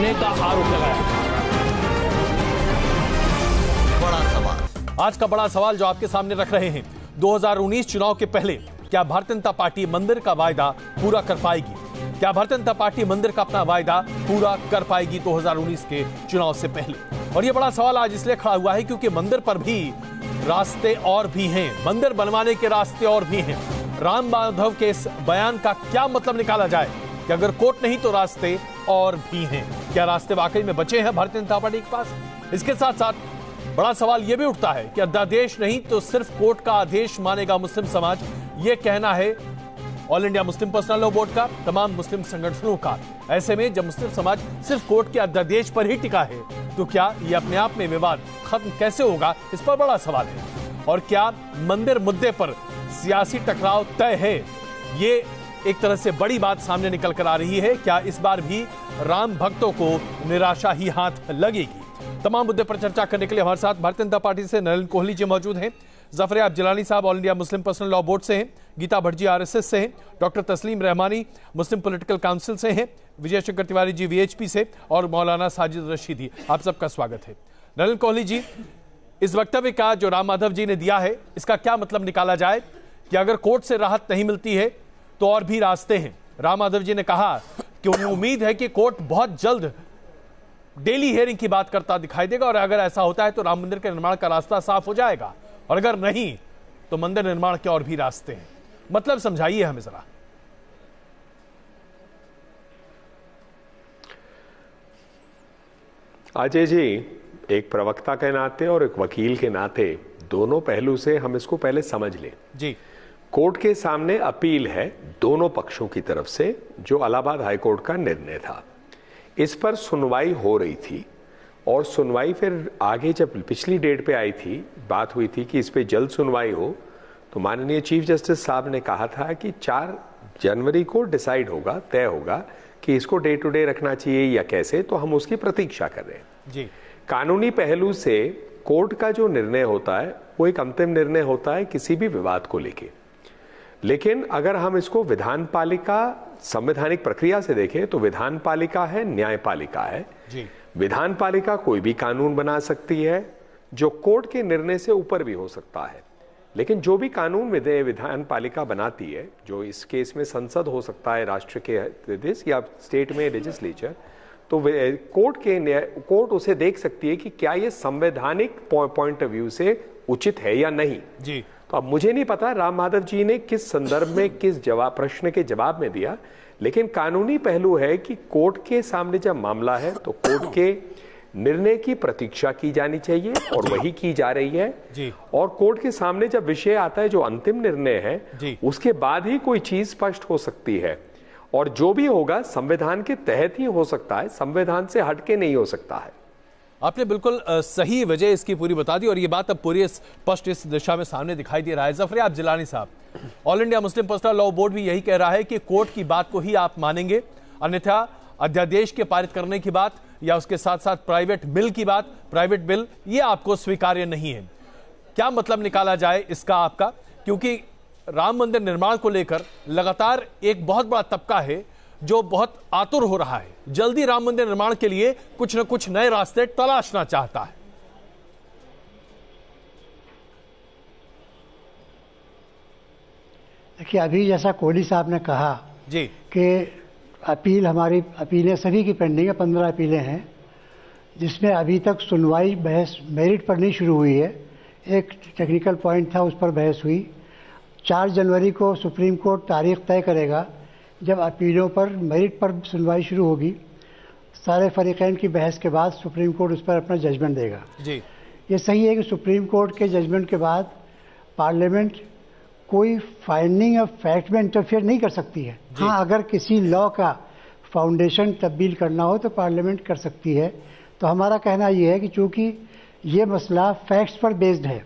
करने का आरोप लगाया। बड़ा सवाल, आज का बड़ा सवाल जो आपके सामने रख रहे हैं, 2019 चुनाव के पहले क्या भारतीय जनता पार्टी मंदिर का वायदा पूरा कर पाएगी? क्या भारतीय जनता पार्टी मंदिर का अपना वायदा पूरा कर पाएगी 2019 के चुनाव से पहले? और यह बड़ा सवाल आज इसलिए खड़ा हुआ है क्योंकि मंदिर पर भी रास्ते और भी हैं, मंदिर बनवाने के रास्ते और भी हैं। राम माधव के इस बयान का क्या मतलब निकाला जाए कि अगर कोर्ट नहीं तो रास्ते और भी हैं? क्या रास्ते वाकई में बचे हैं भारतीय जनता पार्टी के पास? इसके साथ साथ बड़ा सवाल यह भी उठता है कि अध्यादेश नहीं तो सिर्फ कोर्ट का आदेश मानेगा मुस्लिम समाज, यह कहना है all India Muslim personal law board का, तमाम मुस्लिम संगठनों का। ऐसे में जब मुस्लिम समाज सिर्फ कोर्ट के अध्यादेश पर ही टिका है तो क्या यह अपने आप में विवाद खत्म कैसे होगा, इस पर बड़ा सवाल है। और क्या मंदिर मुद्दे पर सियासी टकराव तय है, ये एक तरह से बड़ी बात सामने निकल कर आ रही है। क्या इस बार भी राम भक्तों को निराशा ही हाथ लगेगी? तमाम मुद्दे पर चर्चा करने के लिए हमारे साथ भारतीय जनता पार्टी से नरेंद्र कोहली जी मौजूद हैं, जफरयाब जिलानी साहब all India Muslim personal law board से हैं, गीता भट्ट जी आरएसएस से हैं, डॉक्टर तस्लीम रहमानी मुस्लिम पॉलिटिकल काउंसिल से हैं, विजय शंकर तिवारी जी वीएचपी से और मौलाना साजिद रशीदी। आप सबका स्वागत है। नरेंद्र कोहली जी, इस वक्तव्य का जो राम माधव जी ने दिया है इसका क्या मतलब निकाला जाए कि अगर कोर्ट से राहत नहीं मिलती है तो और भी रास्ते हैं? राम माधव जी ने कहा कि उन्हें उम्मीद है कि कोर्ट बहुत जल्द डेली हियरिंग की बात करता दिखाई देगा और अगर ऐसा होता है तो राम मंदिर के निर्माण का रास्ता साफ हो जाएगा, और अगर नहीं तो मंदिर निर्माण के और भी रास्ते हैं। मतलब समझाइए हमें जरा। अजय जी, एक प्रवक्ता के नाते और एक वकील के नाते दोनों पहलू से हम इसको पहले समझ लें जी। कोर्ट के सामने अपील है दोनों पक्षों की तरफ से, जो इलाहाबाद हाईकोर्ट का निर्णय था। इस पर सुनवाई हो रही थी और सुनवाई फिर आगे जब पिछली डेट पे आई थी, बात हुई थी कि इस पे जल्द सुनवाई हो, तो माननीय चीफ जस्टिस साहब ने कहा था कि 4 जनवरी को डिसाइड होगा, तय होगा कि इसको डे टू डे रखना चाहिए या कैसे, तो हम उसकी प्रतीक्षा कर रहे हैं जी। कानूनी कानूनी पहलू से कोर्ट का जो निर्णय होता है वो एक अंतिम निर्णय होता है किसी भी विवाद को लेके। लेकिन अगर हम इसको विधानपालिका संवैधानिक प्रक्रिया से देखें तो विधानपालिका है, न्यायपालिका है जी। विधानपालिका कोई भी कानून बना सकती है जो कोर्ट के निर्णय से ऊपर भी हो सकता है, लेकिन जो भी कानून विधानपालिका बनाती है, जो इस केस में संसद हो सकता है राष्ट्र के देश या स्टेट में लेजिस्लेचर, तो कोर्ट उसे देख सकती है कि क्या ये संवैधानिक पॉइंट ऑफ व्यू से उचित है या नहीं जी। तो अब मुझे नहीं पता राम माधव जी ने किस संदर्भ में किस प्रश्न के जवाब में दिया, लेकिन कानूनी पहलू है कि कोर्ट के सामने जब मामला है तो कोर्ट के निर्णय की प्रतीक्षा की जानी चाहिए और वही की जा रही है जी। और कोर्ट के सामने जब विषय आता है जो अंतिम निर्णय है जी। उसके बाद ही कोई चीज स्पष्ट हो सकती है, और जो भी होगा संविधान के तहत ही हो सकता है, संविधान से हटके नहीं हो सकता है। आपने बिल्कुल सही वजह इसकी पूरी बता दी और ये बात अब पूरी स्पष्ट इस दिशा में सामने दिखाई दे रहा है। जफरयाब जिलानी साहब, all India Muslim personal law board भी यही कह रहा है कि कोर्ट की बात को ही आप मानेंगे, अन्यथा अध्यादेश के पारित करने की बात या उसके साथ साथ प्राइवेट बिल की बात, प्राइवेट बिल, ये आपको स्वीकार्य नहीं है। क्या मतलब निकाला जाए इसका आपका? क्योंकि राम मंदिर निर्माण को लेकर लगातार एक बहुत बड़ा तबका है जो बहुत आतुर हो रहा है, जल्दी राम मंदिर निर्माण के लिए कुछ न कुछ नए रास्ते तलाशना चाहता है। देखिए, अभी जैसा कोहली साहब ने कहा जी कि हमारी अपीलें सभी की पेंडिंग है, 15 अपीलें हैं, जिसमें अभी तक सुनवाई बहस मेरिट पर नहीं शुरू हुई है। एक टेक्निकल पॉइंट था, उस पर बहस हुई। 4 जनवरी को सुप्रीम कोर्ट तारीख तय करेगा जब अपीलों पर मेरिट पर सुनवाई शुरू होगी। सारे फरीकैन की बहस के बाद सुप्रीम कोर्ट उस पर अपना जजमेंट देगा जी। ये सही है कि सुप्रीम कोर्ट के जजमेंट के बाद पार्लियामेंट कोई फाइंडिंग ऑफ फैक्ट में इंटरफेयर नहीं कर सकती है। हाँ, अगर किसी लॉ का फाउंडेशन तब्दील करना हो तो पार्लियामेंट कर सकती है। तो हमारा कहना यह है कि चूँकि ये मसला फैक्ट्स पर बेस्ड है,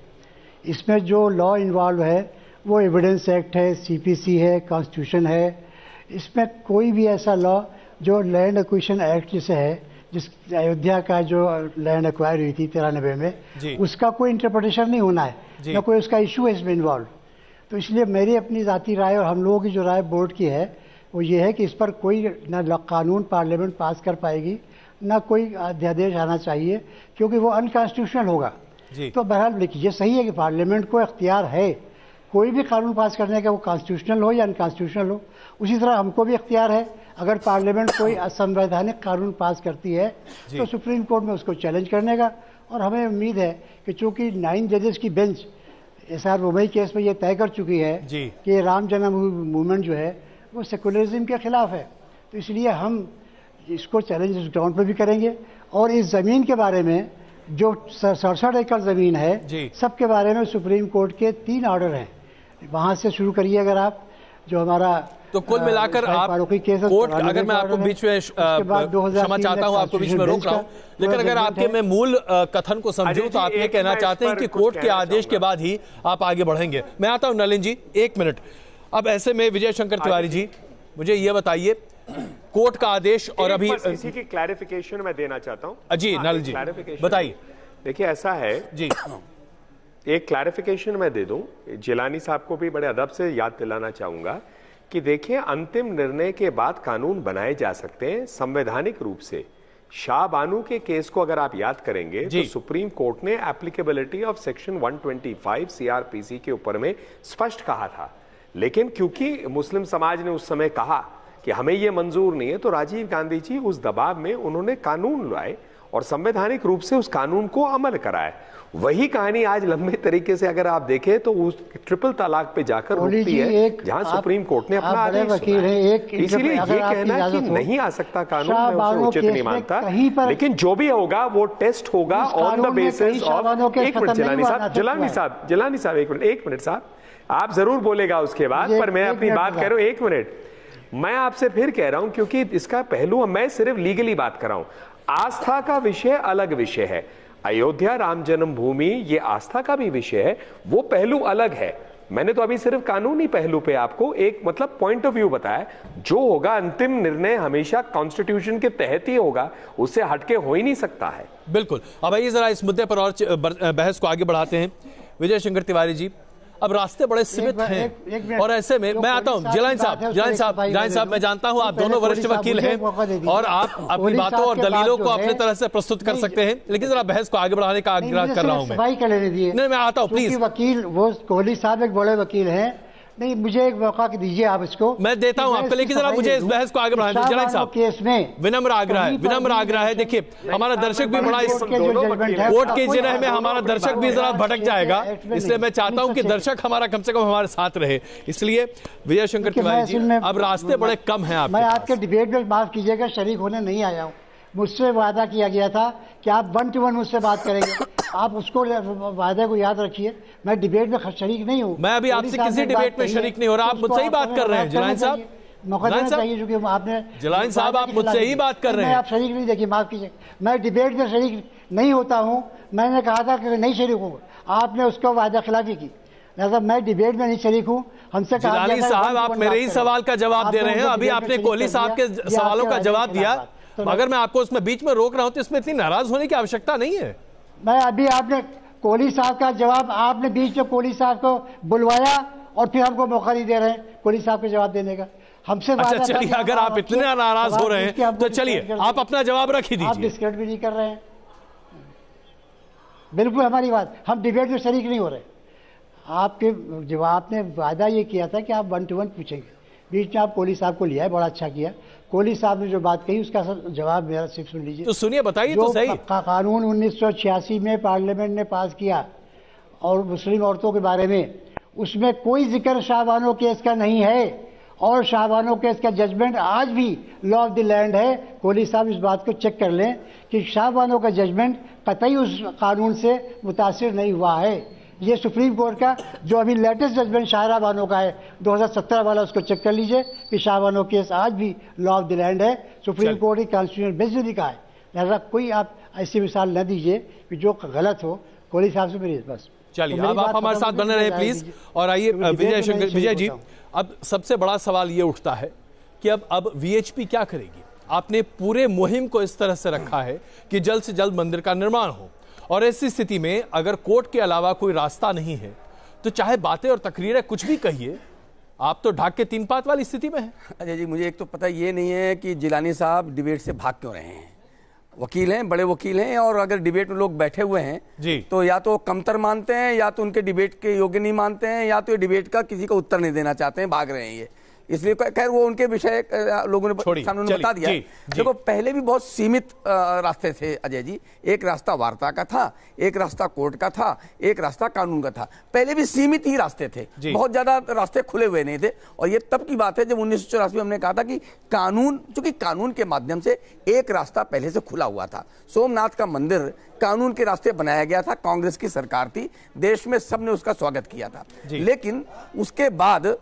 इसमें जो लॉ इन्वॉल्व है वो एविडेंस एक्ट है, सीपीसी है, कॉन्स्टिट्यूशन है। इसमें कोई भी ऐसा लॉ जो लैंड एक्विजिशन एक्ट जिसे है, जिस अयोध्या का जो लैंड एक्वायर हुई थी 93 में, उसका कोई इंटरप्रिटेशन नहीं होना है, ना कोई उसका इशू है इसमें इन्वॉल्व। तो इसलिए मेरी अपनी ज़ाती राय और हम लोगों की जो राय बोर्ड की है वो ये है कि इस पर कोई ना कानून पार्लियामेंट पास कर पाएगी, ना कोई अध्यादेश आना चाहिए, क्योंकि वो अनकॉन्स्टिट्यूशनल होगा। तो बहरहाल देखिए, ये सही है कि पार्लियामेंट को इख्तियार है कोई भी कानून पास करने का, वो कॉन्स्टिट्यूशनल हो या अनकॉन्स्टिट्यूशनल हो। उसी तरह हमको भी इख्तियार है, अगर पार्लियामेंट कोई असंवैधानिक कानून पास करती है तो सुप्रीम कोर्ट में उसको चैलेंज करने का। और हमें उम्मीद है कि चूंकि 9 जजेस की बेंच SR बोमई केस में ये तय कर चुकी है कि राम जन्मभूमि मूवमेंट जो है वो सेकुलरिज्म के खिलाफ है, तो इसलिए हम इसको चैलेंज इस ग्राउंड पर भी करेंगे। और इस जमीन के बारे में जो 67 एकड़ जमीन है, सबके बारे में सुप्रीम कोर्ट के 3 ऑर्डर हैं। वहां से शुरू करिए अगर आप, जो हमारा तो कुल मिलाकर आप कोर्ट, अगर मैं आपको बीच में क्षमा चाहता हूं, आपको बीच में रोक रहा हूं, लेकिन अगर आपके मैं मूल कथन को समझूं तो आप ये कहना चाहते हैं कि कोर्ट के आदेश के बाद ही आप आगे बढ़ेंगे। मैं आता हूं नलिन जी, 1 मिनट। अब ऐसे में विजय शंकर तिवारी जी, मुझे ये बताइए, कोर्ट का आदेश और अभी इसी की क्लैरिफिकेशन मैं देना चाहता हूं। जी नलिन जी बताइए। देखिए ऐसा है जी, एक क्लैरिफिकेशन मैं दे दूं, जिलानी साहब को भी बड़े अदब से याद दिलाना चाहूंगा कि देखिए, अंतिम निर्णय के बाद कानून बनाए जा सकते हैं संवैधानिक रूप से। शाह बानू के केस को अगर आप याद करेंगे तो सुप्रीम कोर्ट ने एप्लीकेबिलिटी ऑफ सेक्शन 125 CRPC के ऊपर में स्पष्ट कहा था, लेकिन क्योंकि मुस्लिम समाज ने उस समय कहा कि हमें यह मंजूर नहीं है, तो राजीव गांधी जी उस दबाव में उन्होंने कानून लाए और संवैधानिक रूप से उस कानून को अमल कराए। वही कहानी आज लंबे तरीके से अगर आप देखें तो उस ट्रिपल तलाक पे जाकर रुकती है, जहां सुप्रीम कोर्ट ने अपना आदेश सुना है। इसीलिए ये कहना कि नहीं आ सकता कानून, मैं उसे उचित नहीं मानता, लेकिन जो भी होगा वो टेस्ट होगा ऑन द बेसिस ऑफ। एक मिनट जिलानी साहब एक मिनट साहब, आप जरूर बोलेगा उसके बाद, पर मैं अपनी बात कर रहा हूं। 1 मिनट, मैं आपसे फिर कह रहा हूं, क्योंकि इसका पहलू मैं सिर्फ लीगली बात कर रहा हूं। आस्था का विषय अलग विषय है, अयोध्या राम जन्मभूमि ये आस्था का भी विषय है, वो पहलू अलग है। मैंने तो अभी सिर्फ कानूनी पहलू पे आपको एक मतलब पॉइंट ऑफ व्यू बताया। जो होगा अंतिम निर्णय हमेशा कॉन्स्टिट्यूशन के तहत ही होगा, उससे हटके हो ही नहीं सकता है। बिल्कुल। अब आइए जरा इस मुद्दे पर और बहस को आगे बढ़ाते हैं। विजय शंकर तिवारी जी, अब रास्ते बड़े सीमित हैं और ऐसे में मैं आता हूं, जिलानी साहब, मैं जानता हूं आप दोनों वरिष्ठ वकील हैं और आप अपनी बातों और दलीलों को अपनी तरह से प्रस्तुत कर सकते हैं, लेकिन जरा बहस को आगे बढ़ाने का आग्रह कर रहा हूं मैं आता हूं प्लीज। वकील वो कोहली साहब एक बड़े वकील हैं, नहीं मुझे एक मौका दीजिए आप इसको। मैं देता हूं आपको, लेकिन जरा मुझे इस बहस को आगे बढ़ाने दीजिए। जिलानी साहब केस में विनम्र आग्रह है। देखिए हमारा दर्शक भी बड़ा इस कोर्ट के जिरह में हमारा दर्शक भी जरा भटक जाएगा, इसलिए मैं चाहता हूं कि दर्शक हमारा कम से कम हमारे साथ रहे। इसलिए विजय शंकर तिवारी जी, अब रास्ते बड़े कम हैं आपके। मैं आपके डिबेट में माफ कीजिएगा शरीक होने नहीं आया हूँ। मुझसे वादा किया गया था कि आप 1 to 1 मुझसे बात करेंगे, आप उसको वादे को याद रखिए। मैं डिबेट में शरीक नहीं हूँ। मैं अभी आपसे किसी डिबेट में शरीक नहीं हो रहा, आप मुझसे ही बात कर रहे हैं। जिलानी साहब मौका देना चाहिए, क्योंकि आपने जिलानी साहब आप मुझसे ही बात कर रहे हैं। आप शरीक नहीं, देखिए माफ कीजिए, मैं डिबेट में शरीक नहीं होता हूँ। मैंने कहा था कि नहीं शरीक हूँ, आपने उसको वादा खिलाफी की, लिहाजा मैं डिबेट में नहीं शरीक हूँ। हमसे जिलानी साहब आप मेरे ही सवाल का जवाब दे रहे हैं। अभी आपने कोहली साहब के सवालों का जवाब दिया, अगर मैं आपको उसमें बीच में रोक रहा हूं तो इसमें इतनी नाराज होने की आवश्यकता नहीं है। मैं अभी आपने कोहली साहब का जवाब, आपने बीच में कोहली साहब को बुलवाया और फिर हमको मौका नहीं दे रहे हैं कोहली साहब के जवाब देने का। हमसे अच्छा चलिए, अगर आप इतने नाराज हो रहे हैं तो चलिए आप अपना जवाब रख ही दीजिए। आप डिस्कस भी नहीं कर रहे हैं, बिल्कुल हमारी बात, हम डिबेट में शरीक नहीं हो रहे। आपके जवाब ने वादा ये किया था कि आप 1 to 1 पूछेंगे, बीच में आप कोहली साहब को लिया है, बड़ा अच्छा किया। कोहली साहब ने जो बात कही उसका जवाब मेरा सिर्फ सुन लीजिए। तो सुनिए, बताइए तो सही। कानून 1986 में पार्लियामेंट ने पास किया और मुस्लिम औरतों के बारे में, उसमें कोई जिक्र शाहबानो केस का नहीं है और शाहबानो केस का जजमेंट आज भी लॉ ऑफ द लैंड है। कोहली साहब इस बात को चेक कर लें कि शाहबानो का जजमेंट कतई उस कानून से मुतासिर नहीं हुआ है। ये सुप्रीम कोर्ट का जो अभी लेटेस्ट जजमेंट शाहरा बानो का है 2017 वाला, उसको चेक कर लीजिए कि शाहबानो केस आज भी लॉ ऑफ द लैंड है। सुप्रीम कोर्ट की कॉन्स्टिट्यूशनल बेंच ने लिखा है, लिहाजा कोई आप ऐसी मिसाल न दीजिए कि जो गलत हो। कोहली साहब से मेरी बस। चलिए अब आप हमारे साथ बने रहे प्लीज। और आइए विजय जी, अब सबसे बड़ा सवाल ये उठता है कि अब वीएचपी क्या करेगी। आपने पूरे मुहिम को इस तरह से रखा है कि जल्द से जल्द मंदिर का निर्माण हो, और ऐसी स्थिति में अगर कोर्ट के अलावा कोई रास्ता नहीं है तो चाहे बातें और तकरीरें कुछ भी कहिए, आप तो ढाक के 3 पात वाली स्थिति में हैं। अजय जी, मुझे एक तो पता ये नहीं है कि जिलानी साहब डिबेट से भाग क्यों रहे हैं। वकील हैं, बड़े वकील हैं, और अगर डिबेट में लोग बैठे हुए हैं जी, तो या तो कमतर मानते हैं, या तो उनके डिबेट के योग्य नहीं मानते हैं, या तो ये डिबेट का किसी का उत्तर नहीं देना चाहते हैं, भाग रहे हैं ये। इसलिए खैर वो उनके विषय लोगों ने सामने बता दिया। देखो पहले भी बहुत सीमित रास्ते थे अजय जी। एक रास्ता वार्ता का था, एक रास्ता कोर्ट का था, एक रास्ता कानून का था। पहले भी सीमित ही रास्ते थे, बहुत ज्यादा रास्ते खुले हुए नहीं थे। और ये तब की बात है जब 1984 में हमने कहा था कि कानून, चूंकि कानून के माध्यम से एक रास्ता पहले से खुला हुआ था। सोमनाथ का मंदिर कानून के रास्ते बनाया गया था, कांग्रेस की सरकार थी, देश में सबने उसका स्वागत किया था। लेकिन उसके बाद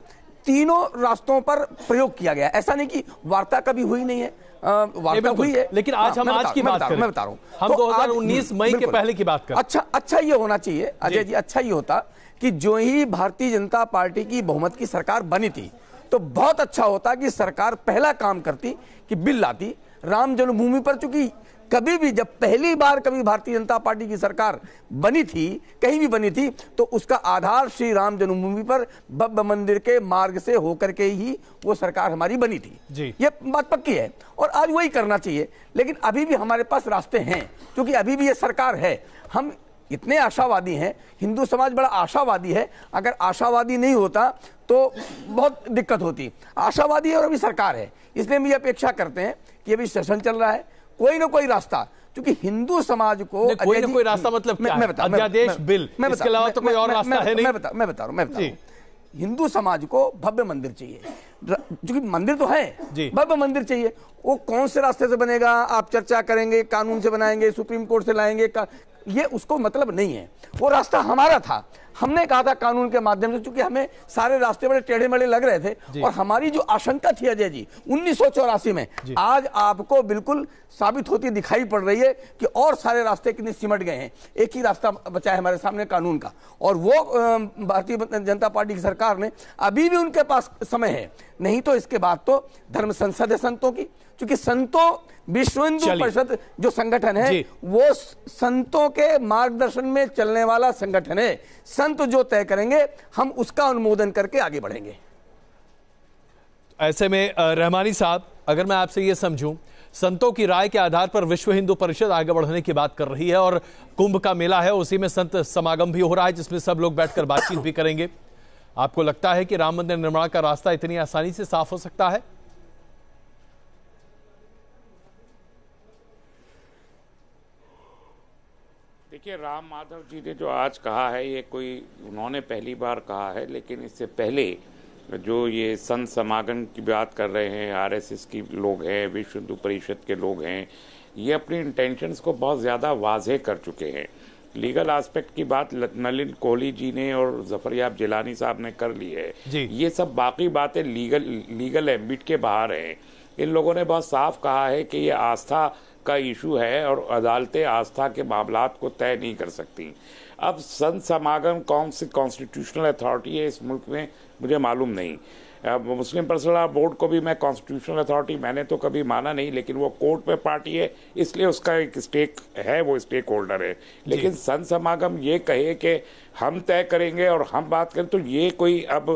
तीनों रास्तों पर प्रयोग किया गया। ऐसा नहीं कि वार्ता कभी हुई नहीं है, वार्ता हुई है। लेकिन आज हम आज की बात करें, मैं बता रहा हूं, हम 2019 मई के पहले की बात करें। अच्छा ये होना चाहिए अजय जी, अच्छा ये होता कि जो ही भारतीय जनता पार्टी की बहुमत की सरकार बनी थी तो बहुत अच्छा होता कि सरकार पहला काम करती कि बिल लाती राम जन्मभूमि पर। चूंकि कभी भी जब पहली बार कभी भारतीय जनता पार्टी की सरकार बनी थी, कहीं भी बनी थी, तो उसका आधार श्री राम जन्मभूमि पर भव्य मंदिर के मार्ग से होकर के ही वो सरकार हमारी बनी थी। ये बात पक्की है और आज वही करना चाहिए। लेकिन अभी भी हमारे पास रास्ते हैं, क्योंकि अभी भी ये सरकार है। हम इतने आशावादी हैं, हिंदू समाज बड़ा आशावादी है। अगर आशावादी नहीं होता तो बहुत दिक्कत होती। आशावादी है और अभी सरकार है, इसलिए हम ये अपेक्षा करते हैं कि अभी सेशन चल रहा है, कोई ना कोई रास्ता, क्योंकि हिंदू समाज को कोई ना कोई रास्ता मतलब क्या है? अध्यादेश, बिल, इसके अलावा तो कोई और रास्ता है नहीं। मैं बता रहा हूं हिंदू समाज को भव्य मंदिर चाहिए, क्योंकि मंदिर तो है, भव्य मंदिर चाहिए। वो कौन से रास्ते से बनेगा आप चर्चा करेंगे, कानून से बनाएंगे, सुप्रीम कोर्ट से लाएंगे, ये उसको मतलब नहीं है। वो रास्ता हमारा था, हमने कहा था कानून के माध्यम से, क्योंकि हमें सारे रास्ते बड़े टेढ़े मेढ़े लग रहे थे। और हमारी जो आशंका थी अजय जी 1984 में, आज आपको बिल्कुल साबित होती दिखाई पड़ रही है कि और सारे रास्ते कितने सिमट गए हैं। एक ही रास्ता बचा है हमारे सामने, कानून का। और वो भारतीय जनता पार्टी की सरकार ने, अभी भी उनके पास समय है, नहीं तो इसके बाद तो धर्म संसद है संतों की। क्योंकि संतों, विश्व हिंदू परिषद जो संगठन है वो संतों के मार्गदर्शन में चलने वाला संगठन है। संत जो तय करेंगे हम उसका अनुमोदन करके आगे बढ़ेंगे। ऐसे में रहमानी साहब, अगर मैं आपसे ये समझूं, संतों की राय के आधार पर विश्व हिंदू परिषद आगे बढ़ने की बात कर रही है और कुंभ का मेला है, उसी में संत समागम भी हो रहा है जिसमें सब लोग बैठकर बातचीत भी करेंगे। आपको लगता है कि राम मंदिर निर्माण का रास्ता इतनी आसानी से साफ हो सकता है? देखिए, राम माधव जी ने जो आज कहा है ये कोई उन्होंने पहली बार कहा है, लेकिन इससे पहले जो ये संत समागम की बात कर रहे हैं, आरएसएस की लोग हैं, विश्व हिंदू परिषद के लोग हैं, ये अपनी इंटेंशंस को बहुत ज़्यादा वाज़ेह कर चुके हैं। लीगल एस्पेक्ट की बात नलिन कोहली जी ने और जफरयाब जिलानी साहब ने कर ली है। ये सब बाकी बातें लीगल एम्बिट के बाहर हैं। इन लोगों ने बहुत साफ कहा है कि ये आस्था का इशू है और अदालतें आस्था के मामलात को तय नहीं कर सकती। अब संत समागम कौन सी कॉन्स्टिट्यूशनल अथॉरिटी है इस मुल्क में मुझे मालूम नहीं। मुस्लिम पर्सनल लॉ बोर्ड को भी मैं कॉन्स्टिट्यूशनल अथॉरिटी मैंने तो कभी माना नहीं, लेकिन वो कोर्ट में पार्टी है इसलिए उसका एक स्टेक है, वो स्टेक होल्डर है। लेकिन संत समागम ये कहे कि हम तय करेंगे और हम बात करें, तो ये कोई अब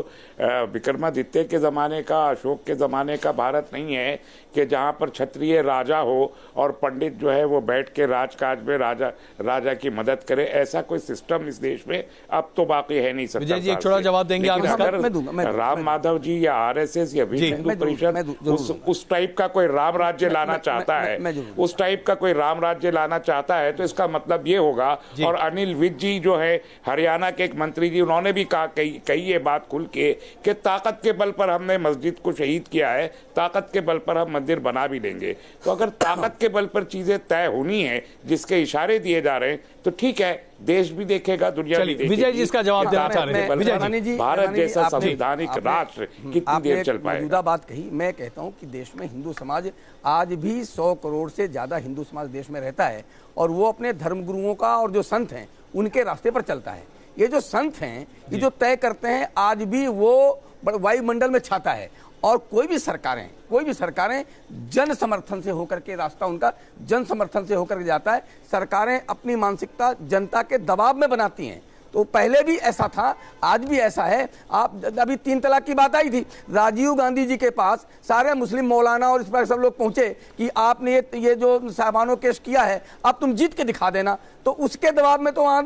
विक्रमादित्य के ज़माने का, अशोक के ज़माने का भारत नहीं है कि जहाँ पर क्षत्रिय राजा हो और पंडित जो है वो बैठ के राजकाज में राजा की मदद करे। ऐसा कोई सिस्टम इस देश में अब तो बाकी है नहीं। विजय जी एक छोटा जवाब देंगे आप इसका? राम माधव जी या आरएसएस या विश्व हिंदू परिषद उस टाइप का कोई राम राज्य लाना चाहता है, उस टाइप का कोई राम राज्य लाना चाहता है, तो इसका मतलब ये होगा। और अनिल विज जी जो है हरियाणा के एक मंत्री जी, उन्होंने भी कही ये बात खुल के कि ताकत के बल पर हमने मस्जिद को शहीद किया है, ताकत के बल पर हम मंदिर बना भी लेंगे। तो अगर ताकत के बल पर चीजें तय होनी है, जिसके इशारे दिए जा रहे हैं, तो ठीक है, देश भी देखेगा, दुनिया भी देखेगी। विजय जी इसका जवाब देना चाह रहे हैं। विजय जी, भारत जैसा संवैधानिक राष्ट्र कितनी देर चल पाएगा? मौजूदा बात कही, मैं कहता हूं कि देश में हिंदू समाज आज भी 100 करोड़ से ज्यादा हिंदू समाज देश में रहता है और वो अपने धर्मगुरुओं का और जो संत हैं उनके रास्ते पर चलता है। ये जो संत हैं, ये जो तय करते हैं, आज भी वो वायुमंडल में छाता है। और कोई भी सरकारें जन समर्थन से होकर के रास्ता उनका जन समर्थन से होकर के जाता है। सरकारें अपनी मानसिकता जनता के दबाव में बनाती हैं, तो पहले भी ऐसा था, आज भी ऐसा है। आप अभी 3 तलाक की बात आई थी, राजीव गांधी जी के पास सारे मुस्लिम मौलाना और इस पर सब लोग पहुंचे कि आपने ये जो साहबानों केस किया है अब तुम जीत के दिखा देना, तो उसके दबाव में तो वहां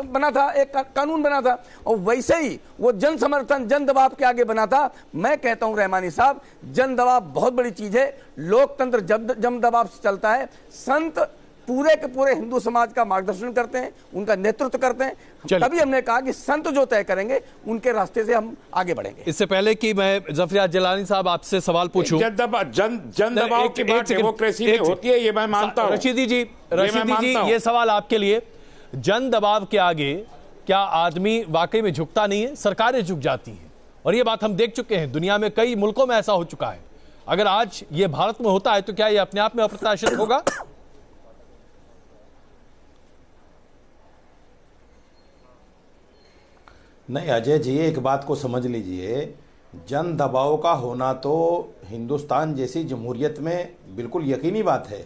बना था, एक कानून बना था। और वैसे ही वो जन समर्थन, जन दबाव के आगे बना था। मैं कहता हूं रहमानी साहब, जन दबाव बहुत बड़ी चीज है। लोकतंत्र जन दबाव से चलता है। संत पूरे के पूरे हिंदू समाज का मार्गदर्शन करते हैं, उनका नेतृत्व करते हैं। तभी हमने कहा कि संत जो तय करेंगे उनके रास्ते से हम आगे बढ़ेंगे। इससे पहले कि मैं ज़फरियात जिलानी साहब आपसे सवाल पूछूं, जन दबाव की बात डेमोक्रेसी में होती है, ये मैं मानता हूं। रशीदी जी, ये सवाल आपके लिए, जन दबाव के आगे क्या आदमी वाकई में झुकता नहीं है? सरकारें झुक जाती हैं, और ये बात हम देख चुके हैं, दुनिया में कई मुल्कों में ऐसा हो चुका है। अगर आज ये भारत में होता है तो क्या ये अपने आप में अप्रत्याशित होगा? नहीं अजय जी, एक बात को समझ लीजिए, जन दबाव का होना तो हिंदुस्तान जैसी जमहूरियत में बिल्कुल यकीनी बात है,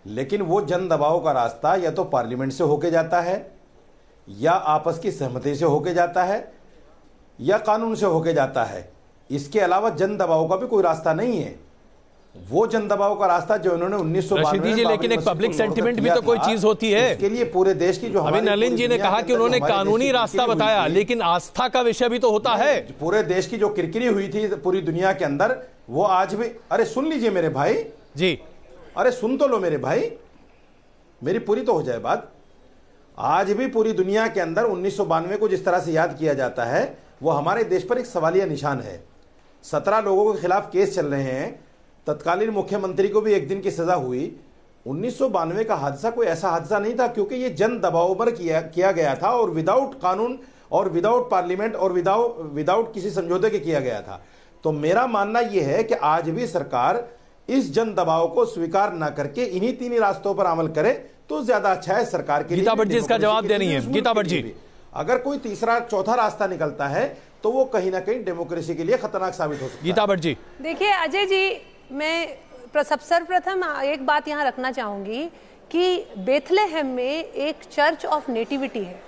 लेकिन वो जन दबाव का रास्ता या तो पार्लियामेंट से होके जाता है, या आपस की सहमति से होके जाता है, या कानून से होके जाता है। इसके अलावा जन दबाव का भी कोई रास्ता नहीं है। वो जन दबाव का रास्ता जो इन्होंने 1992 में, लेकिन एक पब्लिक सेंटिमेंट भी तो कोई चीज होती है। इसके लिए पूरे देश की जो अभी नलिन जी ने कहा कि उन्होंने कानूनी रास्ता बताया, लेकिन आस्था का विषय भी तो होता है। पूरे देश की जो किरकिरी हुई थी पूरी दुनिया के अंदर, वो आज भी, अरे सुन लीजिए मेरे भाई जी, अरे सुन तो लो मेरे भाई, मेरी पूरी तो हो जाए बात। आज भी पूरी दुनिया के अंदर 1992 को जिस तरह से याद किया जाता है, वो हमारे देश पर एक सवालिया निशान है। 17 लोगों के खिलाफ केस चल रहे हैं, तत्कालीन मुख्यमंत्री को भी 1 दिन की सजा हुई। 1992 का हादसा कोई ऐसा हादसा नहीं था, क्योंकि ये जन दबाव पर किया गया था, और विदाउट कानून और विदाउट पार्लियामेंट और विदाउट किसी समझौते के किया गया था। तो मेरा मानना यह है कि आज भी सरकार इस जन दबाव को स्वीकार ना करके इन्हीं 3 रास्तों पर अमल करे तो ज्यादा अच्छा है सरकार के लिए। गीता भट्ट जी इसका जवाब देनी है। गीता भट्ट जी, अगर कोई तीसरा चौथा रास्ता निकलता है तो वो कहीं ना कहीं डेमोक्रेसी के लिए खतरनाक साबित हो सकता है। गीता भट्ट जी, देखिए अजय जी, मैं सर्वप्रथम एक बात यहाँ रखना चाहूंगी कि बेथलेहेम में एक चर्च ऑफ नेटिविटी है।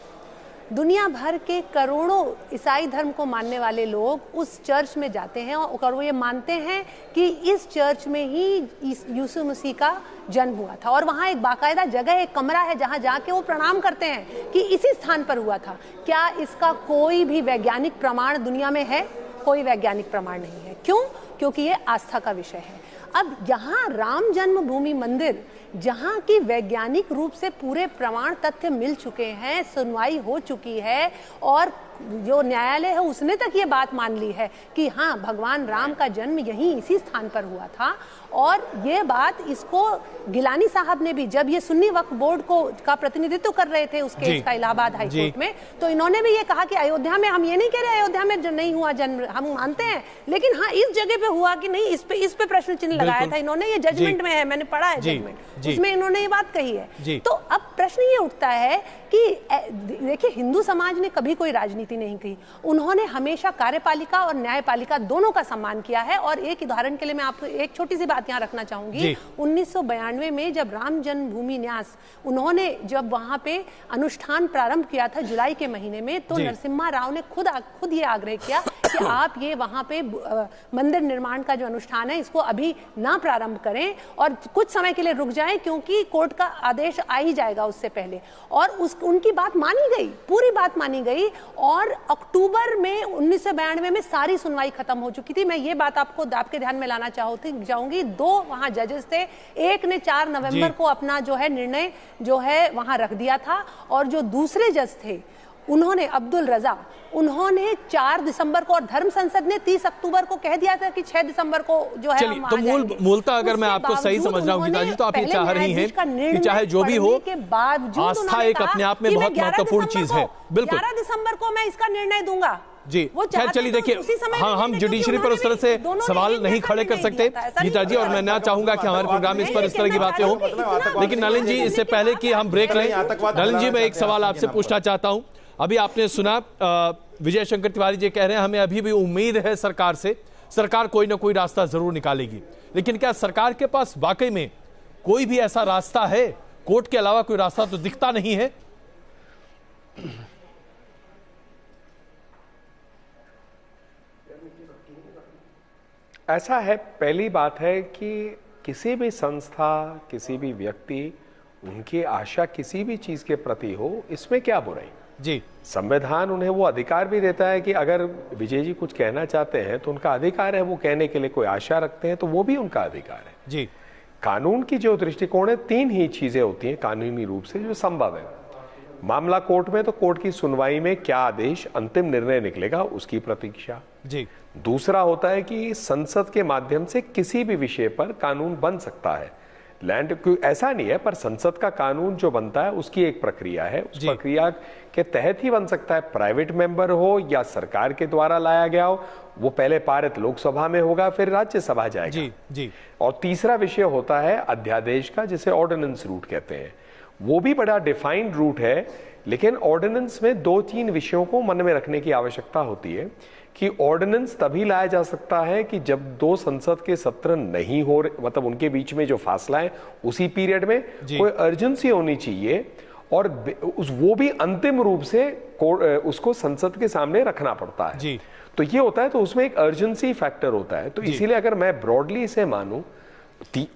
दुनिया भर के करोड़ों ईसाई धर्म को मानने वाले लोग उस चर्च में जाते हैं और वो ये मानते हैं कि इस चर्च में ही यीशु मसीह का जन्म हुआ था, और वहाँ एक बाकायदा जगह, एक कमरा है जहाँ जाके वो प्रणाम करते हैं कि इसी स्थान पर हुआ था। क्या इसका कोई भी वैज्ञानिक प्रमाण दुनिया में है? कोई वैज्ञानिक प्रमाण नहीं है। क्यों? क्योंकि ये आस्था का विषय है। अब यहाँ राम जन्मभूमि मंदिर, जहाँ की वैज्ञानिक रूप से पूरे प्रमाण तथ्य मिल चुके हैं, सुनवाई हो चुकी है, और जो न्यायालय है उसने तक ये बात मान ली है कि हाँ, भगवान राम का जन्म यहीं इसी स्थान पर हुआ था। और ये बात, इसको गिलानी साहब ने भी, जब ये सुन्नी वक्फ बोर्ड का प्रतिनिधित्व कर रहे थे उस केस का इलाहाबाद हाई कोर्ट में, तो इन्होंने भी ये कहा कि अयोध्या में, हम ये नहीं कह रहे अयोध्या में नहीं हुआ जन्म, हम मानते हैं, लेकिन हाँ इस जगह पे हुआ कि नहीं, इस पे प्रश्न चिन्ह लगाया था इन्होंने। ये जजमेंट में है, मैंने पढ़ा है जजमेंट, उसमें इन्होंने ये बात कही है। तो अब प्रश्न ये उठता है कि देखिए, हिंदू समाज ने कभी कोई राजनीति नहीं की। उन्होंने हमेशा कार्यपालिका और न्यायपालिका दोनों का सम्मान किया है। और एक उदाहरण के लिए मैं आपको एक छोटी सी बात यहाँ रखना चाहूंगी। 1992 में जब राम जन्मभूमि न्यास, उन्होंने जब वहां पे अनुष्ठान प्रारंभ किया था जुलाई के महीने में, तो नरसिम्हा राव ने खुद ये आग्रह किया कि आप ये वहां पे मंदिर निर्माण का जो अनुष्ठान है इसको अभी ना प्रारंभ करें और कुछ समय के लिए रुक जाएं, क्योंकि कोर्ट का आदेश आ ही जाएगा उससे पहले। और उनकी बात मानी गई, पूरी बात मानी गई, और अक्टूबर में 1992 में सारी सुनवाई खत्म हो चुकी थी। मैं ये बात आपके ध्यान में लाना चाहूंगी। 2 वहां जजेस थे, एक ने 4 नवंबर को अपना जो है निर्णय जो है वहां रख दिया था, और जो दूसरे जज थे उन्होंने, अब्दुल रजा, उन्होंने 4 दिसंबर को, और धर्म संसद ने 30 अक्टूबर को कह दिया था कि 6 दिसंबर को जो है हम तो मूलतः अगर मैं आपको सही समझ रहा हूँ गीता जी, तो आप ये चाह रही हैं कि चाहे जो भी हो, आस्था एक अपने आप में बहुत महत्वपूर्ण चीज है। बिल्कुल, 11 दिसंबर को मैं इसका निर्णय दूंगा जी। खैर चलिए, देखिए, हाँ, हम जुडिशरी पर उस तरह से सवाल नहीं खड़े कर सकते गीता जी, और मैं ना चाहूंगा कि हमारे प्रोग्राम में इस पर इस तरह की बातें हों। लेकिन नलिन जी, इससे पहले कि हम ब्रेक लें, नलिन जी, मैं एक सवाल आपसे पूछना चाहता हूं। अभी आपने सुना विजय शंकर तिवारी जी कह रहे हैं हमें अभी भी उम्मीद है सरकार से, सरकार कोई ना कोई रास्ता जरूर निकालेगी। लेकिन क्या सरकार के पास वाकई में कोई भी ऐसा रास्ता है? कोर्ट के अलावा कोई रास्ता तो दिखता नहीं है। ऐसा है, पहली बात है कि किसी भी संस्था, किसी भी व्यक्ति, उनकी आशा किसी भी चीज के प्रति हो, इसमें क्या बुराई जी। संविधान उन्हें वो अधिकार भी देता है कि अगर विजय जी कुछ कहना चाहते हैं तो उनका अधिकार है, वो कहने के लिए कोई आशा रखते हैं तो वो भी उनका अधिकार है जी। कानून की जो दृष्टिकोण है, 3 ही चीजें होती हैं कानूनी रूप से जो संभव है। मामला कोर्ट में, तो कोर्ट की सुनवाई में क्या आदेश, अंतिम निर्णय निकलेगा उसकी प्रतीक्षा जी। दूसरा होता है कि संसद के माध्यम से किसी भी विषय पर कानून बन सकता है। लैंड ऐसा नहीं है, पर संसद का कानून जो बनता है उसकी एक प्रक्रिया है, उस प्रक्रिया के तहत ही बन सकता है। प्राइवेट मेंबर हो या सरकार के द्वारा लाया गया हो, वो पहले पारित लोकसभा में होगा, फिर राज्यसभा जाएगा। जी जी। और तीसरा विषय होता है अध्यादेश का, जिसे ऑर्डिनेंस रूट कहते हैं। वो भी बड़ा डिफाइंड रूट है, लेकिन ऑर्डिनेंस में 2-3 विषयों को मन में रखने की आवश्यकता होती है कि ऑर्डिनेंस तभी लाया जा सकता है कि जब 2 संसद के सत्र नहीं हो रहे, मतलब उनके बीच में जो फासला है उसी पीरियड में कोई अर्जेंसी होनी चाहिए, और वो भी अंतिम रूप से उसको संसद के सामने रखना पड़ता है जी। तो ये होता है, तो उसमें एक अर्जेंसी फैक्टर होता है। तो इसीलिए अगर मैं ब्रॉडली इसे मानूं,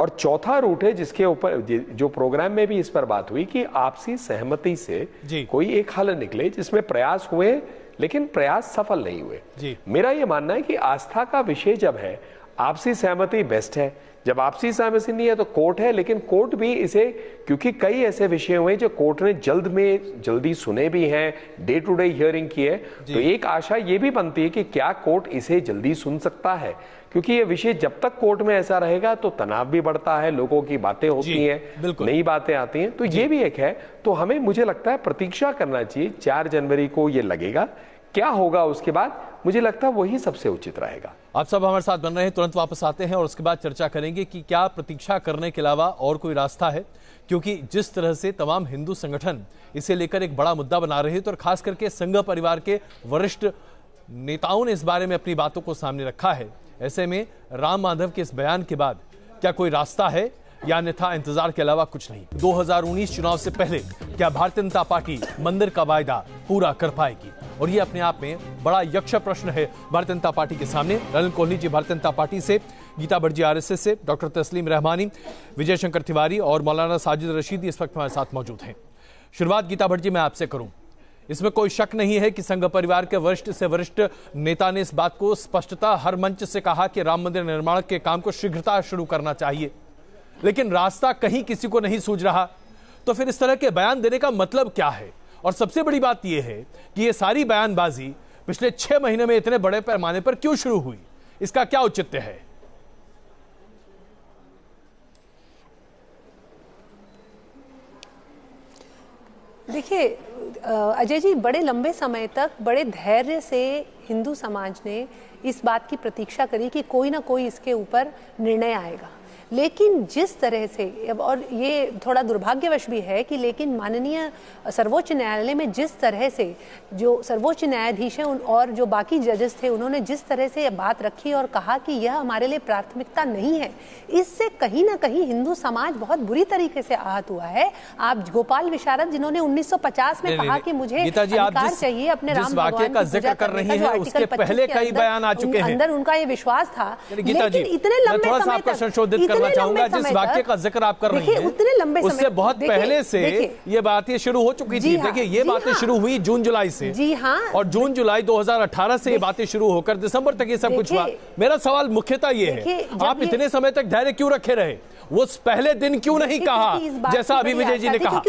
और चौथा रूट है जिसके ऊपर जो प्रोग्राम में भी इस पर बात हुई कि आपसी सहमति से कोई एक हल निकले, जिसमें प्रयास हुए लेकिन प्रयास सफल नहीं हुए। मेरा यह मानना है कि आस्था का विषय जब है, आपसी सहमति बेस्ट है। जब आपसी सहमति नहीं है तो कोर्ट है, लेकिन कोर्ट भी इसे, क्योंकि कई ऐसे विषय हुए जो कोर्ट ने जल्दी सुने भी हैं, डे टू डे हियरिंग की है, तो एक आशा ये भी बनती है कि क्या कोर्ट इसे जल्दी सुन सकता है, क्योंकि ये विषय जब तक कोर्ट में ऐसा रहेगा तो तनाव भी बढ़ता है, लोगों की बातें होती हैं, नई बातें आती हैं, तो ये भी एक है। तो हमें, मुझे लगता है, प्रतीक्षा करना चाहिए। 4 जनवरी को ये लगेगा, क्या होगा उसके बाद, मुझे लगता है वही सबसे उचित रहेगा। आप सब हमारे साथ बन रहे हैं, तुरंत वापस आते हैं और उसके बाद चर्चा करेंगे कि क्या प्रतीक्षा करने के अलावा और कोई रास्ता है, क्योंकि जिस तरह से तमाम हिंदू संगठन इसे लेकर एक बड़ा मुद्दा बना रहे हैं, तो खास करके संघ परिवार के वरिष्ठ नेताओं ने इस बारे में अपनी बातों को सामने रखा है। ऐसे में राम माधव के इस बयान के बाद क्या कोई रास्ता है या अन्यथा इंतजार के अलावा कुछ नहीं? 2019 चुनाव से पहले क्या भारतीय जनता पार्टी मंदिर का वायदा पूरा कर पाएगी? और ये अपने आप में बड़ा यक्ष प्रश्न है भारतीय जनता पार्टी के सामने। ललन कोहली जी भारतीय जनता पार्टी से, गीता भट्ट जी आरएसएस से, डॉक्टर तस्लीम रहमानी, विजय शंकर तिवारी और मौलाना साजिद रशीदी इस वक्त हमारे साथ मौजूद हैं। शुरुआत गीता भट्ट जी मैं आपसे करूं। इसमें कोई शक नहीं है कि संघ परिवार के वरिष्ठ से वरिष्ठ नेता ने इस बात को स्पष्टता हर मंच से कहा कि राम मंदिर निर्माण के काम को शीघ्रता शुरू करना चाहिए, लेकिन रास्ता कहीं किसी को नहीं सूझ रहा। तो फिर इस तरह के बयान देने का मतलब क्या है? और सबसे बड़ी बात यह है कि ये सारी बयानबाजी पिछले 6 महीने में इतने बड़े पैमाने पर क्यों शुरू हुई? इसका क्या औचित्य है? देखिए अजय जी, बड़े लंबे समय तक बड़े धैर्य से हिंदू समाज ने इस बात की प्रतीक्षा करी कि कोई ना कोई इसके ऊपर निर्णय आएगा, लेकिन जिस तरह से, और ये थोड़ा दुर्भाग्यवश भी है कि लेकिन माननीय सर्वोच्च न्यायालय में जिस तरह से जो सर्वोच्च न्यायाधीश हैं और जो बाकी जजेस थे, उन्होंने जिस तरह से बात रखी और कहा कि यह हमारे लिए प्राथमिकता नहीं है, इससे कहीं ना कहीं हिंदू समाज बहुत बुरी तरीके से आहत हुआ है। आप गोपाल विशारद, जिन्होंने 1950 में कहा कि मुझे अधिकार चाहिए अपने राम भगवान का जिक्र कर रही हैं, उसके पहले कई बयान आ चुके हैं, अंदर उनका ये विश्वास था। गीता जी, इतने लंबे समय तक संशोधित करना चाहूंगा, जिस वाक्य का जिक्र आप कर रही हैं, उतने लंबे समय, उससे बहुत पहले से ये बातें शुरू हो चुकी थी। देखिए, ये बातें शुरू हुई जून जुलाई से, जी हाँ, और जून जुलाई 2018 से ये बातें शुरू होकर दिसंबर तक ये सब कुछ हुआ। मेरा सवाल मुख्यतः ये है, आप इतने समय तक धैर्य क्यों रखे रहे? वो पहले दिन क्यों नहीं कहा, जैसा अभी विजय जी ने कहा?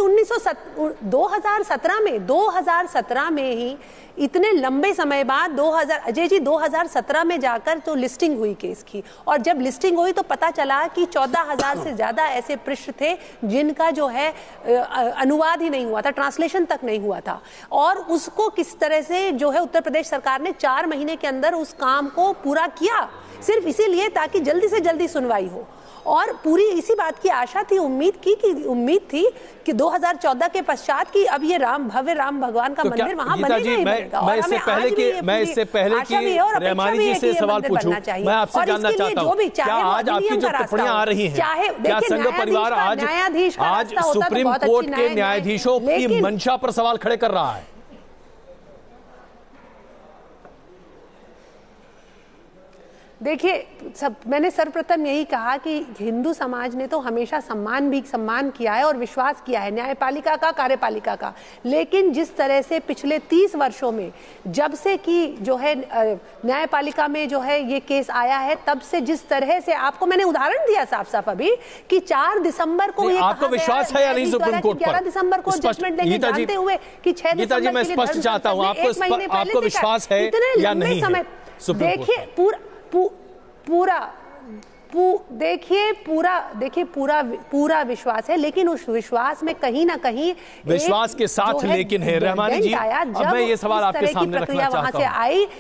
2017 में ही इतने लंबे समय बाद अजय जी 2017 में जाकर तो लिस्टिंग हुई केस की, और जब लिस्टिंग हुई तो पता चला कि 14,000 से ज्यादा ऐसे पृष्ठ थे जिनका जो है अनुवाद ही नहीं हुआ था, ट्रांसलेशन तक नहीं हुआ था, और उसको किस तरह से जो है उत्तर प्रदेश सरकार ने 4 महीने के अंदर उस काम को पूरा किया, सिर्फ इसीलिए ताकि जल्दी से जल्दी सुनवाई हो। और पूरी इसी बात की आशा थी, उम्मीद थी कि 2014 के पश्चात की अब ये भव्य राम भगवान का मंदिर वहां बनेगा ही बनेगा। मैं इससे पहले कि रहमानी जी से सवाल पूछूं, मैं आपसे जानना चाहता हूं, क्या आज आपकी जो टिप्पणियां आ रही हैं, क्या संघ परिवार आज सुप्रीम कोर्ट के न्यायाधीशों की मंशा पर सवाल खड़े कर रहा है? देखिए, मैंने सर्वप्रथम यही कहा कि हिंदू समाज ने तो हमेशा सम्मान किया है और विश्वास किया है न्यायपालिका का, कार्यपालिका का। लेकिन जिस तरह से पिछले 30 वर्षों में जब से कि जो है न्यायपालिका में जो है ये केस आया है, तब से जिस तरह से आपको मैंने उदाहरण दिया साफ साफ अभी कि 4 दिसंबर को ये आपको विश्वास है या नहीं सुप्रीम कोर्ट पर? 11 दिसंबर को जजमेंट देंगे, जानते हुए कि 6 दिसंबर मैं स्पष्ट चाहता हूं, आपको विश्वास है या नहीं? देखिए पूरा विश्वास है, लेकिन उस विश्वास में कहीं ना कहीं विश्वास के साथ लेकिन है रहमानी जी, अब मैं ये सवाल आपके सामने रखना चाहता हूं।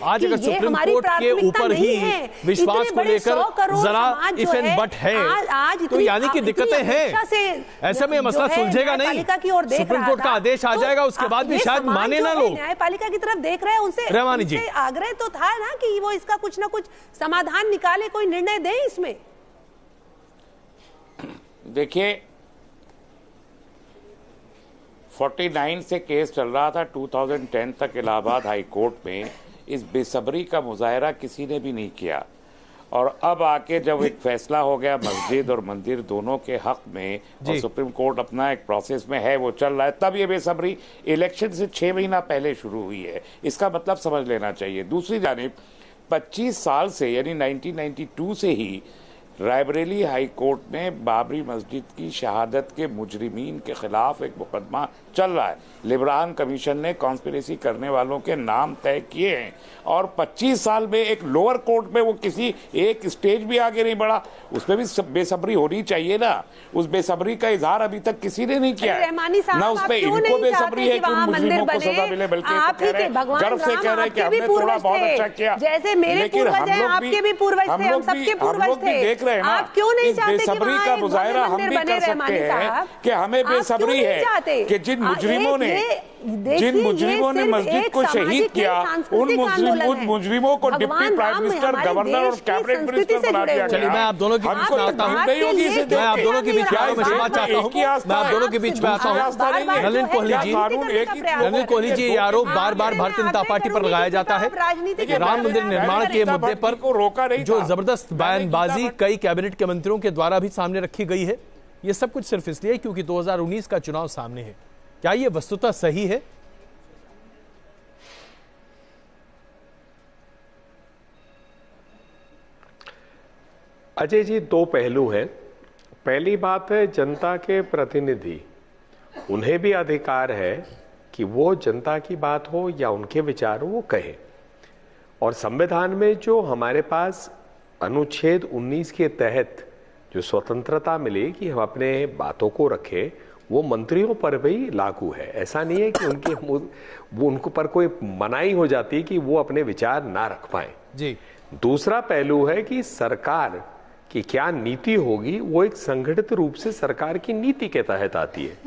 आज अगर सुप्रीम कोर्ट के ऊपर ही विश्वास को लेकर जरा इफ एंड बट है तो यानी कि दिक्कतें हैं, ऐसे में मसला सुलझेगा नहीं। सुप्रीम कोर्ट का आदेश आ जाएगा, उसके बाद भी शायद माने ना लोग। न्यायपालिका की तरफ देख रहे हैं, उनसे रहमानी जी आग्रह तो था ना कि वो इसका कुछ ना कुछ समाधान निकाले, कोई निर्णय दे इसमें। देखिए 49 से केस चल रहा था 2010 तक इलाहाबाद हाई कोर्ट में। इस बेसब्री का मुजाहरा किसी ने भी नहीं किया, और अब आके जब एक फैसला हो गया मस्जिद और मंदिर दोनों के हक में और सुप्रीम कोर्ट अपना एक प्रोसेस में है, वो चल रहा है, तब ये बेसब्री इलेक्शन से 6 महीना पहले शुरू हुई है। इसका मतलब समझ लेना चाहिए। दूसरी जानिब 25 साल से यानी 1992 से ही रायबरेली हाई कोर्ट में बाबरी मस्जिद की शहादत के मुजरिमीन के खिलाफ एक मुकदमा चल रहा है। लिब्रान कमीशन ने कॉन्स्पिरेसी करने वालों के नाम तय किए हैं, और 25 साल में एक लोअर कोर्ट में वो किसी एक स्टेज भी आगे नहीं बढ़ा। उसमें भी बेसब्री होनी चाहिए ना। उस बेसब्री का इजहार अभी तक किसी ने नहीं किया है, ना उस पर इनको बेसब्री है कि उन मुजरिमों को सजा मिले, बल्कि गर्व से कह रहे हैं कि हमने थोड़ा बहुत अच्छा किया। लेकिन हम लोग भी देख रहे हैं ना, इस बेसब्री का मुजाहरा हम भी कर सकते हैं कि हमें बेसब्री है कि जिन मुजरिमों ने मस्जिद को शहीद किया, उन मुजरिमों को डिप्टी प्राइम मिनिस्टर, गवर्नर और कैबिनेट मिनिस्टर बना दिया। चलिए, मैं आप दोनों के बीच में आता हूं। मैं आप दोनों के बीच में आता हूं। नलिन कोहली जी, ये आरोप बार बार भारतीय जनता पार्टी पर लगाया जाता है कि राम मंदिर निर्माण के मुद्दे पर रोका नहीं, जो जबरदस्त बयानबाजी कई कैबिनेट के मंत्रियों के द्वारा भी सामने रखी गई है। ये सब कुछ सिर्फ इसलिए क्योंकि 2019 का चुनाव सामने है। क्या ये वस्तुतः सही है? अजय जी, 2 पहलू हैं। पहली बात है, जनता के प्रतिनिधि, उन्हें भी अधिकार है कि वो जनता की बात हो या उनके विचार हो वो कहें। और संविधान में जो हमारे पास अनुच्छेद 19 के तहत जो स्वतंत्रता मिली कि हम अपने बातों को रखें, वो मंत्रियों पर भी लागू है। ऐसा नहीं है कि उनको पर कोई मनाही हो जाती कि वो अपने विचार ना रख पाए जी। दूसरा पहलू है कि सरकार की क्या नीति होगी, वो एक संगठित रूप से सरकार की नीति के तहत आती है।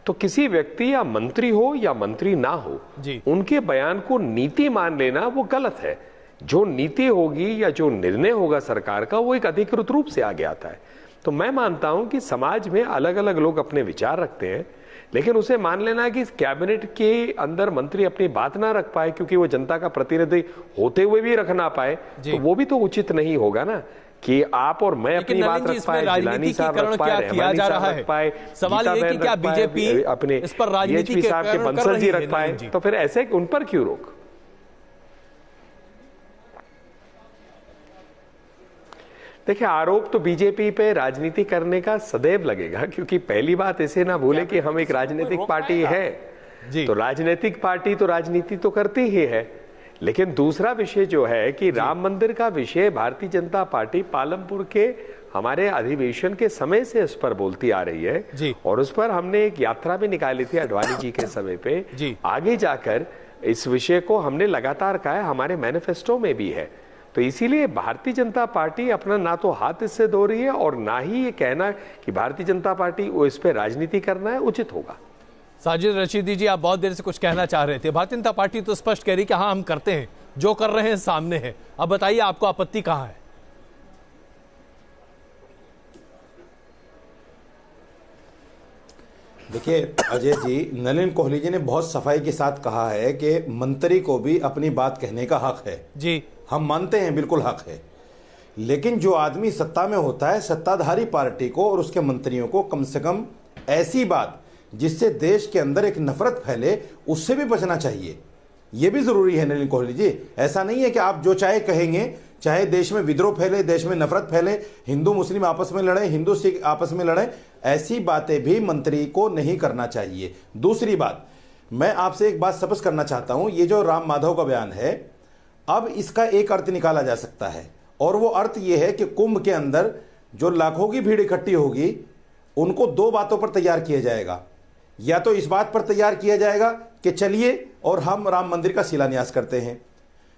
तो किसी व्यक्ति या मंत्री हो या मंत्री ना हो, उनके बयान को नीति मान लेना वो गलत है। जो नीति होगी या जो निर्णय होगा सरकार का, वो एक अधिकृत रूप से आगे आता है। तो मैं मानता हूं कि समाज में अलग अलग लोग अपने विचार रखते हैं, लेकिन उसे मान लेना कि कैबिनेट के अंदर मंत्री अपनी बात ना रख पाए क्योंकि वो जनता का प्रतिनिधि होते हुए भी रख ना पाए, तो वो भी तो उचित नहीं होगा ना कि आप और मैं अपनी बात रख पाए, जिलानी साहब रख पाए, रहमानी साहब रख पाए, सवाल ये कि क्या बीजेपी अपने इस पर राजनीति साहब के बंसल जी रख पाए, तो फिर ऐसे उन पर क्यों रोक? देखिए, आरोप तो बीजेपी पे राजनीति करने का सदैव लगेगा, क्योंकि पहली बात इसे ना भूले कि हम एक राजनीतिक पार्टी है, तो राजनीतिक पार्टी तो राजनीति तो करती ही है। लेकिन दूसरा विषय जो है कि राम मंदिर का विषय भारतीय जनता पार्टी पालमपुर के हमारे अधिवेशन के समय से इस पर बोलती आ रही है, और उस पर हमने एक यात्रा भी निकाली थी अडवाणी जी के समय पे। आगे जाकर इस विषय को हमने लगातार कहा है, हमारे मैनिफेस्टो में भी है। तो इसीलिए भारतीय जनता पार्टी अपना ना तो हाथ इससे धो रही है और ना ही ये कहना कि भारतीय जनता पार्टी वो इस पर राजनीति करना है उचित होगा। साजिद रशीदी जी, आप बहुत देर से कुछ कहना चाह रहे थे। भारतीय जनता पार्टी तो स्पष्ट कह रही कि हाँ हम करते हैं, जो कर रहे हैं सामने है। अब बताइए आपको आपत्ति कहां है? देखिए अजय जी, नलिन कोहली जी ने बहुत सफाई के साथ कहा है कि मंत्री को भी अपनी बात कहने का हक है। जी, हम मानते हैं, बिल्कुल हक है। लेकिन जो आदमी सत्ता में होता है, सत्ताधारी पार्टी को और उसके मंत्रियों को कम से कम ऐसी बात जिससे देश के अंदर एक नफरत फैले उससे भी बचना चाहिए। यह भी जरूरी है नलिन कोहली जी। ऐसा नहीं है कि आप जो चाहे कहेंगे, चाहे देश में विद्रोह फैले, देश में नफरत फैले, हिंदू मुस्लिम आपस में लड़े, हिंदू सिख आपस में लड़े, ऐसी बातें भी मंत्री को नहीं करना चाहिए। दूसरी बात, मैं आपसे एक बात स्पष्ट करना चाहता हूं, ये जो राम माधव का बयान है, अब इसका एक अर्थ निकाला जा सकता है और वो अर्थ ये है कि कुंभ के अंदर जो लाखों की भीड़ इकट्ठी होगी उनको दो बातों पर तैयार किया जाएगा। या तो इस बात पर तैयार किया जाएगा कि चलिए और हम राम मंदिर का शिलान्यास करते हैं,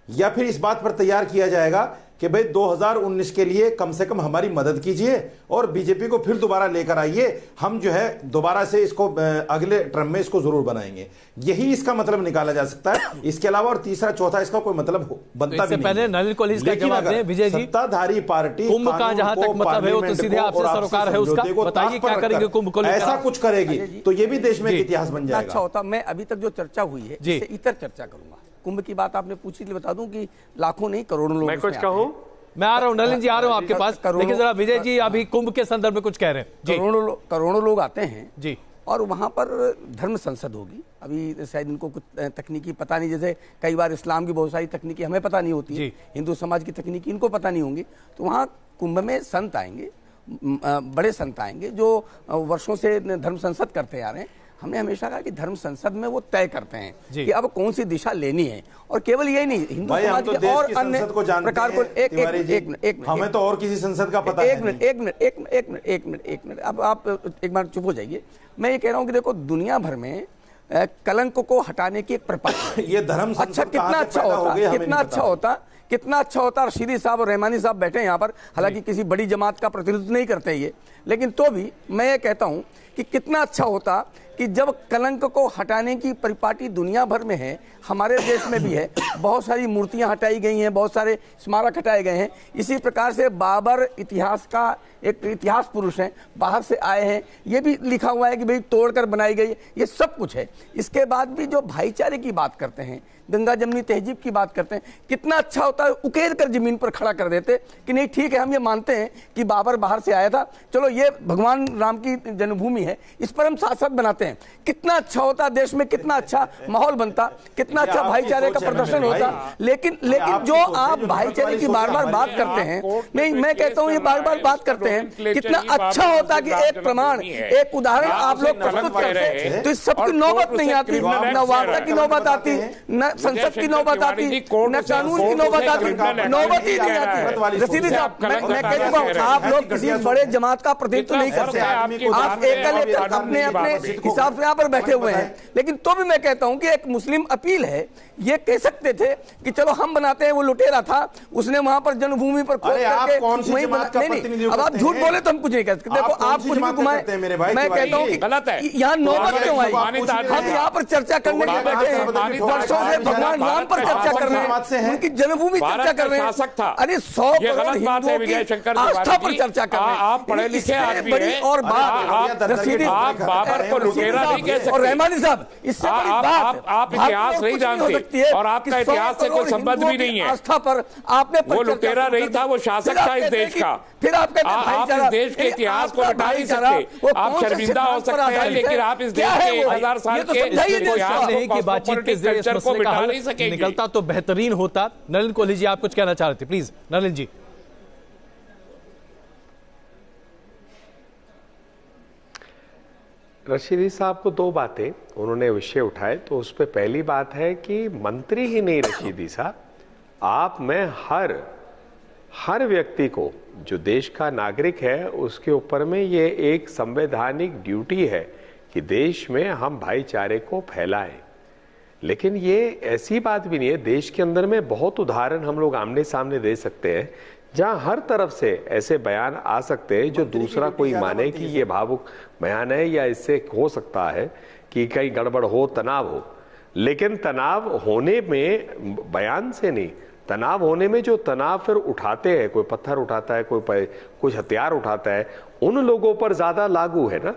या फिर इस बात पर तैयार किया जाएगा कि भाई 2019 के लिए कम से कम हमारी मदद कीजिए और बीजेपी को फिर दोबारा लेकर आइए, हम जो है दोबारा से इसको अगले टर्म में इसको जरूर बनाएंगे। यही इसका मतलब निकाला जा सकता है। इसके अलावा और तीसरा चौथा इसका कोई मतलब बनता भी नहीं। पहले नलिन कोहली का जवाब दें विजय जी। सत्ताधारी पार्टी कुंभ का जहां तक मतलब है वो तो सीधे आपसे सरोकार है, उसका बताइए क्या करेंगे कुंभ को लेकर। ऐसा कुछ करेगी तो ये भी देश में इतिहास बन जाएगा। अच्छा होता। मैं अभी तक जो चर्चा हुई है इससे इतर चर्चा करूंगा। कुंभ की बात आपने पूछी, बता दूं कि लाखों नहीं करोड़ों लोग। मैं कुछ कहूं, मैं आ रहा हूं नलिन जी, आ रहा हूं आपके पास, लेकिन जरा विजय जी अभी कुंभ के संदर्भ में कुछ कह रहे हैं। करोड़ों लोग आते हैं जी, और वहां पर धर्म संसद होगी। अभी शायद इनको कुछ तकनीकी पता नहीं, जैसे कई बार इस्लाम की बहुत सारी तकनीकी हमें पता नहीं होती है, हिंदू समाज की तकनीकी इनको पता नहीं होंगी। तो वहां कुंभ में संत आएंगे, बड़े संत आएंगे जो वर्षों से धर्म संसद करते आ रहे हैं। हमने हमेशा कहा कि धर्म संसद में वो तय करते हैं कि अब कौन सी दिशा लेनी है। और केवल यही नहीं, हिंदू समाज के और अन्य प्रकार को एक हमें तो और किसी संसद का पता एक मिनट अब आप एक बार चुप हो जाइए। मैं ये कह रहा हूं कि देखो, दुनिया भर में कलंक को हटाने की एक प्रपंच ये धर्म अच्छा कितना अच्छा होता, कितना अच्छा होता, कितना अच्छा होता। रशीदी साहब और रहमानी साहब बैठे हैं यहाँ पर, हालांकि किसी बड़ी जमात का प्रतिनिधित्व नहीं करते ये, लेकिन तो भी मैं ये कहता हूं कि कितना अच्छा होता कि जब कलंक को हटाने की परिपाटी दुनिया भर में है, हमारे देश में भी है, बहुत सारी मूर्तियां हटाई गई हैं, बहुत सारे स्मारक हटाए गए हैं। इसी प्रकार से बाबर इतिहास का एक इतिहास पुरुष हैं, बाहर से आए हैं, ये भी लिखा हुआ है कि भाई तोड़कर बनाई गई, ये सब कुछ है। इसके बाद भी जो भाईचारे की बात करते हैं, गंगा जमनी तहजीब की बात करते हैं, कितना अच्छा होता है उकेर कर जमीन पर खड़ा कर देते कि नहीं ठीक है, हम ये मानते हैं कि बाबर बाहर से आया था, चलो ये भगवान राम की जन्मभूमि है, इस पर हम साथ साथ बनाते हैं। कितना अच्छा होता, देश में कितना अच्छा माहौल बनता, कितना अच्छा भाईचारे का प्रदर्शन होता। लेकिन जो आप भाईचारे की बार बार बात करते हैं, मैं कहता हूं ये बार बार बात करते हैं, कितना अच्छा होता कि एक प्रमाण, एक उदाहरण आप लोग प्रस्तुत करते तो इस सबकी नौबत नहीं आती, न वार्ता की नौबत आती, न संसद की नौबत आती, न कानून की नौबत आती, नौबत ही नहीं आती। रसीदी साहब, मैं कह चुका हूं, आप लोग किसी बड़े जमात का प्रतिनिधित्व नहीं करते, आप एकल अपने अपने हिसाब से यहाँ पर बैठे हुए हैं। लेकिन तो भी मैं कहता हूं कि एक मुस्लिम अपील है, ये कह सकते थे कि चलो हम बनाते हैं, वो लुटेरा था, उसने वहां पर जन्मभूमि पर खोद करके वहीं नहीं। अब आप झूठ बोले तो हम कुछ नहीं कह सकते। देखो आप कुछ भी घुमाए, मैं कहता हूँ यहाँ नौबत क्यों आई? हम यहाँ पर चर्चा करने के लिए बैठे हैं, वर्षों से भगवान राम पर चर्चा कर रहे हैं, उनकी जन्मभूमि चर्चा कर रहे हैं। अरे 100 करोड़ हिंदुओं की आस्था पर चर्चा कर रहे हैं। आप पढ़े लिखे आदमी हैं और बात बाबर को लुटेरा नहीं कह सकते। और रहमानी साहब, इससे बड़ी बात आप इतिहास नहीं जानते और आपका इतिहास से कोई संबंध भी नहीं है। आस्था पर आपने वो लुटेरा नहीं था, वो शासक था इस देश का। फिर आप कहते हैं आप इस देश के इतिहास को हटा नहीं सकते। आप शर्मिंदा हो सकते हैं, लेकिन आप इस देश के 1000 साल के इतिहास की बातचीत के जरिए इस मसले का हल निकलता तो बेहतरीन होता। नलिन कोहली जी, आप कुछ कहना चाह रहे थे, प्लीज नलिन जी। रशीदी साहब को दो बातें उन्होंने विषय उठाए, तो उस पर पहली बात है कि मंत्री ही नहीं रशीदी साहब, आप में हर व्यक्ति को जो देश का नागरिक है उसके ऊपर में ये एक संवैधानिक ड्यूटी है कि देश में हम भाईचारे को फैलाएं। लेकिन ये ऐसी बात भी नहीं है, देश के अंदर में बहुत उदाहरण हम लोग आमने सामने दे सकते हैं जहां हर तरफ से ऐसे बयान आ सकते हैं जो दूसरा कोई माने कि ये भावुक बयान है या इससे हो सकता है कि कहीं गड़बड़ हो, तनाव हो। लेकिन तनाव होने में बयान से नहीं, तनाव होने में जो तनाव फिर उठाते हैं, कोई पत्थर उठाता है, कोई कुछ हथियार उठाता है, उन लोगों पर ज्यादा लागू है ना।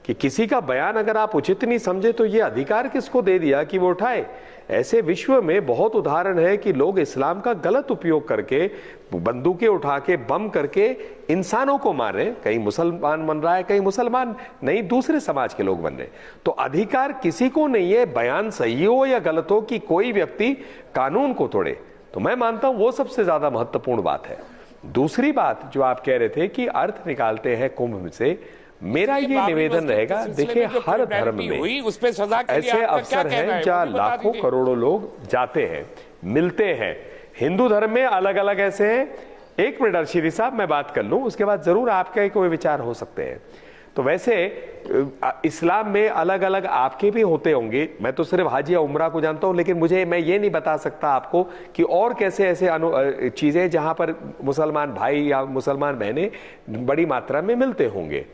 कि किसी का बयान अगर आप उचित नहीं समझे तो ये अधिकार किसको दे दिया कि वो उठाए। ऐसे विश्व में बहुत उदाहरण है कि लोग इस्लाम का गलत उपयोग करके बंदूकें उठा के बम करके इंसानों को मार रहे हैं। कहीं मुसलमान बन रहा है, कहीं मुसलमान नहीं, दूसरे समाज के लोग बन रहे हैं। तो अधिकार किसी को नहीं है, बयान सही हो या गलत हो, कि कोई व्यक्ति कानून को तोड़े। तो मैं मानता हूं वो सबसे ज्यादा महत्वपूर्ण बात है। दूसरी बात जो आप कह रहे थे कि अर्थ निकालते हैं कुंभ से, मेरा ये निवेदन रहेगा, देखिए हर धर्म में उस पे सजा के ऐसे अवसर हैं जहां लाखों करोड़ों लोग जाते हैं, मिलते हैं। हिंदू धर्म में अलग अलग ऐसे हैं। एक मिनट अर्शीदी साहब, मैं बात कर लूं, उसके बाद जरूर आपके कोई विचार हो सकते हैं। तो वैसे इस्लाम में अलग अलग आपके भी होते होंगे। मैं तो सिर्फ हाजी या उमरा को जानता हूं, लेकिन मैं ये नहीं बता सकता आपको कि और कैसे ऐसे चीजें जहां पर मुसलमान भाई या मुसलमान बहनें बड़ी मात्रा में मिलते होंगे।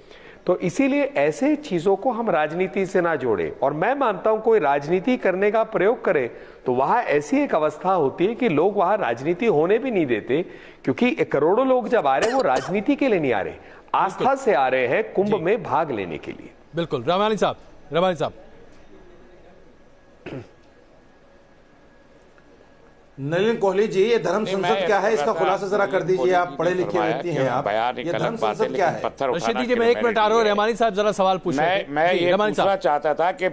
तो इसीलिए ऐसे चीजों को हम राजनीति से ना जोड़े। और मैं मानता हूं कोई राजनीति करने का प्रयोग करे तो वहां ऐसी एक अवस्था होती है कि लोग वहां राजनीति होने भी नहीं देते, क्योंकि करोड़ों लोग जब आ रहे हैं वो राजनीति के लिए नहीं आ रहे, आस्था से आ रहे हैं कुंभ में भाग लेने के लिए। बिल्कुल। रमानी साहब नलिन कोहली जी, ये धर्म संसद क्या है, इसका खुलासा जरा कर दीजिए। आप पढ़े लिखे व्यक्ति हैं, आप, ये धर्म संसद क्या है? रशीदी जी, मैं एक मिनट आ रहा हूं, रहमानी साहब जरा सवाल पूछ रहे थे। मैं ये पूछना चाहता था कि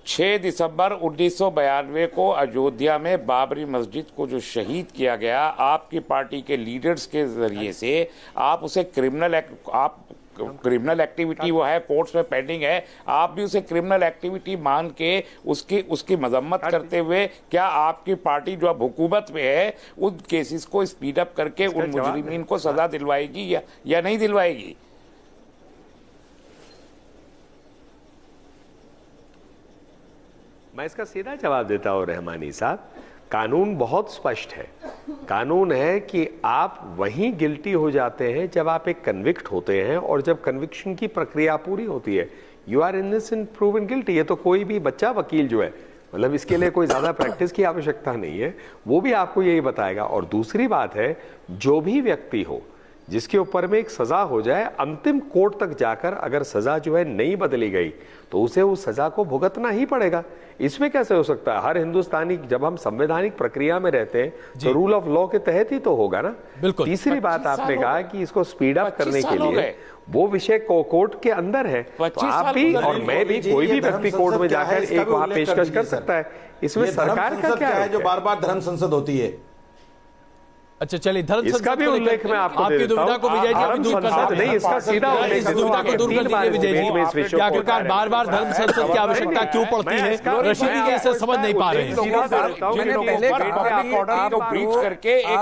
6 दिसंबर 1992 को अयोध्या में बाबरी मस्जिद को जो शहीद किया गया, आपकी पार्टी के लीडर्स के जरिए से आप उसे क्रिमिनल एक्टिविटी वो है, कोर्ट्स में पेंडिंग है, आप भी उसे क्रिमिनल एक्टिविटी मान के उसकी मजम्मत करते हुए, क्या आपकी पार्टी जो अब हुकूमत में है उन केसेस को स्पीड अप करके उन मुजरिमीन को सजा दिलवाएगी या नहीं दिलवाएगी? मैं इसका सीधा जवाब देता हूं रहमानी साहब। कानून बहुत स्पष्ट है। कानून है कि आप वहीं गिल्टी हो जाते हैं जब आप एक कन्विक्ट होते हैं, और जब कन्विक्शन की प्रक्रिया पूरी होती है, you are innocent proven guilty. ये तो कोई भी बच्चा वकील जो है, मतलब इसके लिए कोई ज्यादा प्रैक्टिस की आवश्यकता नहीं है, वो भी आपको यही बताएगा। और दूसरी बात है, जो भी व्यक्ति हो जिसके ऊपर में एक सजा हो जाए, अंतिम कोर्ट तक जाकर अगर सजा जो है नहीं बदली गई तो उसे उस सजा को भुगतना ही पड़ेगा। इसमें कैसे हो सकता है? हर हिंदुस्तानी, जब हम संवैधानिक प्रक्रिया में रहते हैं तो रूल ऑफ लॉ के तहत ही तो होगा ना। बिल्कुल। तीसरी बात आपने कहा कि इसको स्पीड अप करने के लिए वो विषय कोर्ट के अंदर है, तो आप भी और मैं भी, कोई भी व्यक्ति कोर्ट में जाकर एक वहां पेशकश कर सकता है। इसमें सरकार का क्या है जो बार बार धर्म संसद होती है? अच्छा चलिए, धर्म इसका भी उल्लेख मैं आपको आपकी दुविधा को विजय जी अभी दूर कर सकते हैं। नहीं, इसका सीधा उल्लेख दुविधा को दूर कर दीजिए विजय जी कि आखिरकार बार बार धर्म संसद की आवश्यकता क्यों पड़ती है, रशीदी जी इसे समझ नहीं पा रहे हैं।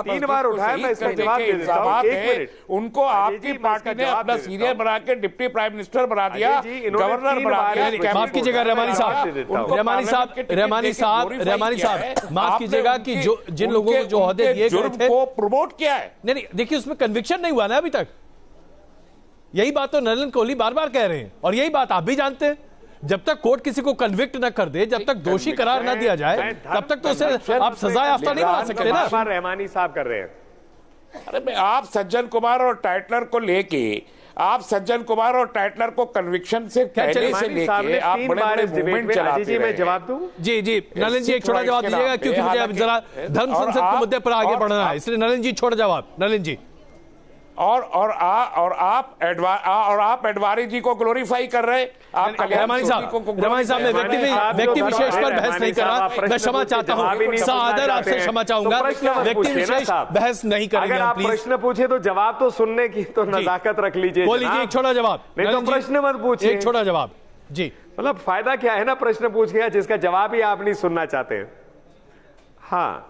3 बार उठाया, मैं इसका जवाब दे देता हूं। 1 मिनट। उनको आपकी पार्टी ने अपना सीनियर बना के डिप्टी प्राइम मिनिस्टर बना दिया, गवर्नर बना दिया। माफ कीजिएगा रहमानी साहब, माफ कीजिएगा कि जो जिन लोगों को जो ओहदे दिए गए थे प्रमोट किया है। नहीं, देखिए उसमें कन्विक्शन नहीं हुआ ना अभी तक। यही बात तो नलिन कोहली बार बार कह रहे हैं, और यही बात आप भी जानते हैं। जब तक कोर्ट किसी को कन्विक्ट न कर दे, जब तक दोषी करार न दिया जाए, तब तक तो उसे आप सजा याफ्ता नहीं बना सकते ना। रहमानी साहब कर रहे हैं। अरे आप सज्जन कुमार और टाइटलर को कन्विक्शन से पहले से लेके आप बड़े मूवमेंट चलाते रहे। मैं जवाब दूं? जी नलिन जी एक छोटा जवाब दीजिएगा, क्योंकि मुझे अब जरा धर्म संसद के मुद्दे पर आगे बढ़ना है, इसलिए नलिन जी छोटा जवाब। नलिन जी और आप एडवाणी जी को ग्लोरीफाई कर रहे। रहमानी साहब, मैं व्यक्ति विशेष पर बहस नहीं कर रहा, मैं क्षमा चाहता हूं, सादर आपसे क्षमा चाहूंगा, व्यक्ति विशेष बहस नहीं करेंगे। अगर आप प्रश्न पूछे तो जवाब तो सुनने की तो नजाकत रख लीजिए। बोलिए एक छोटा जवाब। नहीं तो प्रश्न मत पूछिए, एक छोटा जवाब। जी, मतलब फायदा क्या है ना प्रश्न पूछ गया जिसका जवाब ही आप नहीं सुनना चाहते। हाँ,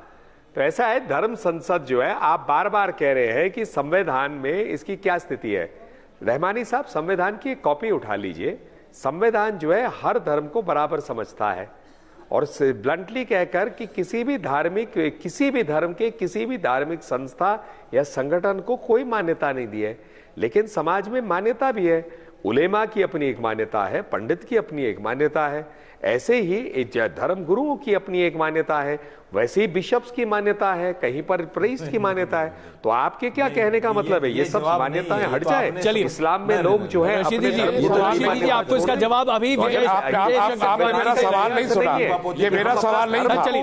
तो ऐसा है, धर्म संसद जो है, आप बार बार कह रहे हैं कि संविधान में इसकी क्या स्थिति है। रहमानी साहब, संविधान की एक कॉपी उठा लीजिए। संविधान जो है हर धर्म को बराबर समझता है, और ब्लंटली कहकर कि किसी भी धर्म के किसी भी धार्मिक संस्था या संगठन को कोई मान्यता नहीं दी है, लेकिन समाज में मान्यता भी है। उलेमा की अपनी एक मान्यता है, पंडित की अपनी एक मान्यता है, ऐसे ही धर्म गुरुओं की अपनी एक मान्यता है। वैसे ही बिशप्स की मान्यता है, कहीं पर प्रीस्ट की मान्यता है। तो आपके क्या कहने का मतलब है? ये सब मान्यताएं हट जाए। चलिए, इस्लाम में लोग जो है रशीदी जी आपको इसका जवाब अभी मेरा सवाल नहीं सुना, ये मेरा सवाल नहीं था। चलिए,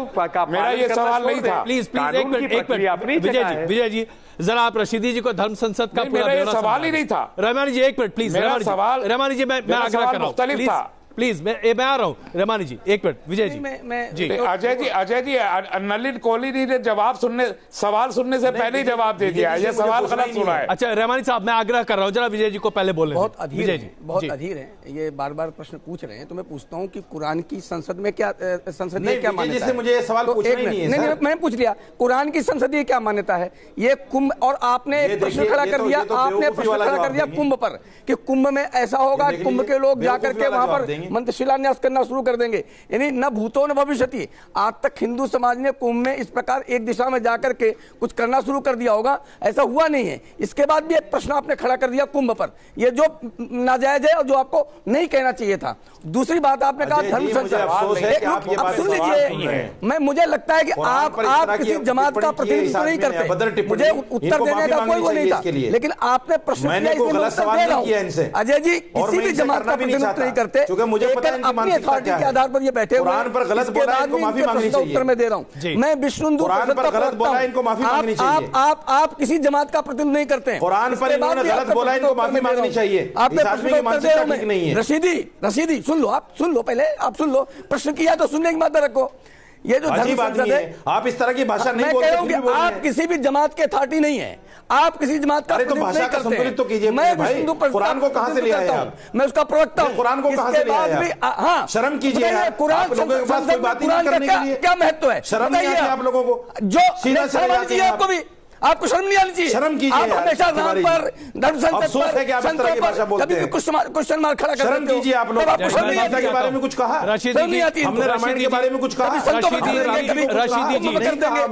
मेरा ये सवाल नहीं था। प्लीज एक मिनट विजय जी जरा आप रशीदी जी को धर्म संसद का पूरा सवाल ही नहीं था। रहमानी जी एक मिनट प्लीज। रहमानी जी मैं आग्रह कर रहा हूँ, प्लीज मैं आ रहा हूँ। रहमानी जी एक मिनट। विजय जी अजय जी नलिन कोहली ने सवाल सुनने से पहले ही जवाब दे दिया। ये सवाल गलत सुना है। अच्छा रहमानी साहब मैं आग्रह कर रहा हूँ, जरा विजय जी को पहले बोलने। बहुत अधीर है, ये बार बार प्रश्न पूछ रहे हैं, तो मैं पूछता हूँ कि कुरान की संसद में क्या संसदीय क्या मान्यता है? मुझे सवाल पूछना ही नहीं है। नहीं, मैंने पूछ लिया, कुरान की संसदीय क्या मान्यता है? ये कुंभ, और आपने प्रश्न खड़ा कर दिया, कुंभ पर, कि कुंभ में ऐसा होगा, कुंभ के लोग जाकर के वहां पर मंत्र शिलान्यास करना शुरू कर देंगे। यानी न भूतो न भविष्यति। आज तक हिंदू समाज ने कुंभ में इस प्रकार एक दिशा में जाकर के कुछ करना शुरू कर दिया होगा, ऐसा हुआ नहीं है। इसके बाद भी एक प्रश्न आपने खड़ा कर दिया कुंभ पर, ये जो नाजायज है और जो आपको नहीं कहना चाहिए था। दूसरी बात आपने कहा धर्म संसद। अब सुन लीजिए, मुझे लगता है कि आप किसी जमात का प्रतिनिधित्व नहीं करते, मुझे उत्तर देने का कोई वो नहीं था, लेकिन आपने प्रश्न किया। अजय जी किसी भी जमात का प्रतिनिधित्व नहीं करते, अपनी अथॉरिटी के आधार पर ये बैठे हुए हैं। पर गलत बोला है, इनको माफी मांगनी चाहिए। उत्तर में दे रहा हूं मैं, विष्णु कुरान पर गलत बोला है, इनको माफी मांगनी चाहिए। आप किसी जमात का प्रतिनिधित्व नहीं करते हैं। कुरान पर इन्होंने गलत बोला है, इनको माफी मांगनी चाहिए। आपने रशीदी सुन लो, आप सुन लो, पहले आप सुन लो। प्रश्न किया तो सुनने की बात रखो। ये जो धर्म संसद है, आप इस तरह की भाषा नहीं बोल रहे। आप किसी भी जमात के अथॉरिटी नहीं है, आप किसी जमात का तो भाषा का संतुलित तो कीजिए। मैं हिंदू कुरान को कहां से ले आए आप? मैं उसका प्रवक्ता हूं। कुरान को कहां से ले आए आप? हाँ, शर्म कीजिए। कुरान लोगों के पास कोई बात नहीं करने के लिए क्या महत्व है? शर्म नहीं आती आप लोगों को? जो सीधा चाहिए आपको भी, आपको शर्म नहीं आनी चाहिए। शर्म कीजिए। आप हमेशा राम पर, धर्म संसद पर कभी भी क्वेश्चन मार्क खड़ा करते हो। शर्म कीजिए आप लोग। आपको के बारे में कुछ कहा? रशीदी जी हमने रामायण के बारे में कुछ कहा?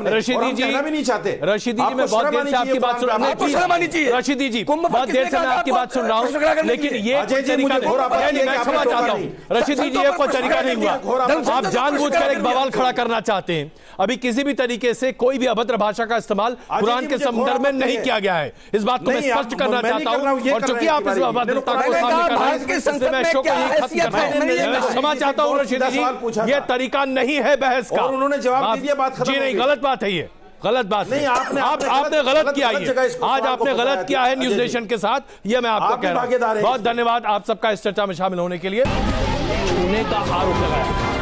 रशीदी जी भी नहीं चाहते। रशीदी जी मैं बहुत देर से आपकी बात सुन रहा हूँ। रशीदी जी बहुत देर से मैं आपकी बात सुन रहा हूँ, लेकिन ये तरीका मैं क्षमा चाहता हूँ। रशीदी जी ये कोई तरीका नहीं हुआ। आप जानबूझकर एक बवाल खड़ा करना चाहते हैं। अभी किसी भी तरीके से कोई भी अभद्र भाषा का इस्तेमाल कुरान के संदर्भ में नहीं किया गया है। इस बात को मैं स्पष्ट करना चाहता हूं। और चूंकि आप इस अभद्रता को सामने कर रहे हैं, मैं शो को यही खत्म करता हूं। मैं क्षमा चाहता हूं रशीदी जी, ये तरीका नहीं है बहस का। उन्होंने जवाब दे दिया, बात खत्म। जी नहीं, गलत बात है, ये गलत बात नहीं। आपने गलत किया है, आज आपने गलत किया है न्यूज नेशन के साथ, ये मैं आपको कह रहा हूं। बहुत धन्यवाद आप सबका इस चर्चा में शामिल होने के लिए। छूने का आरोप लगाया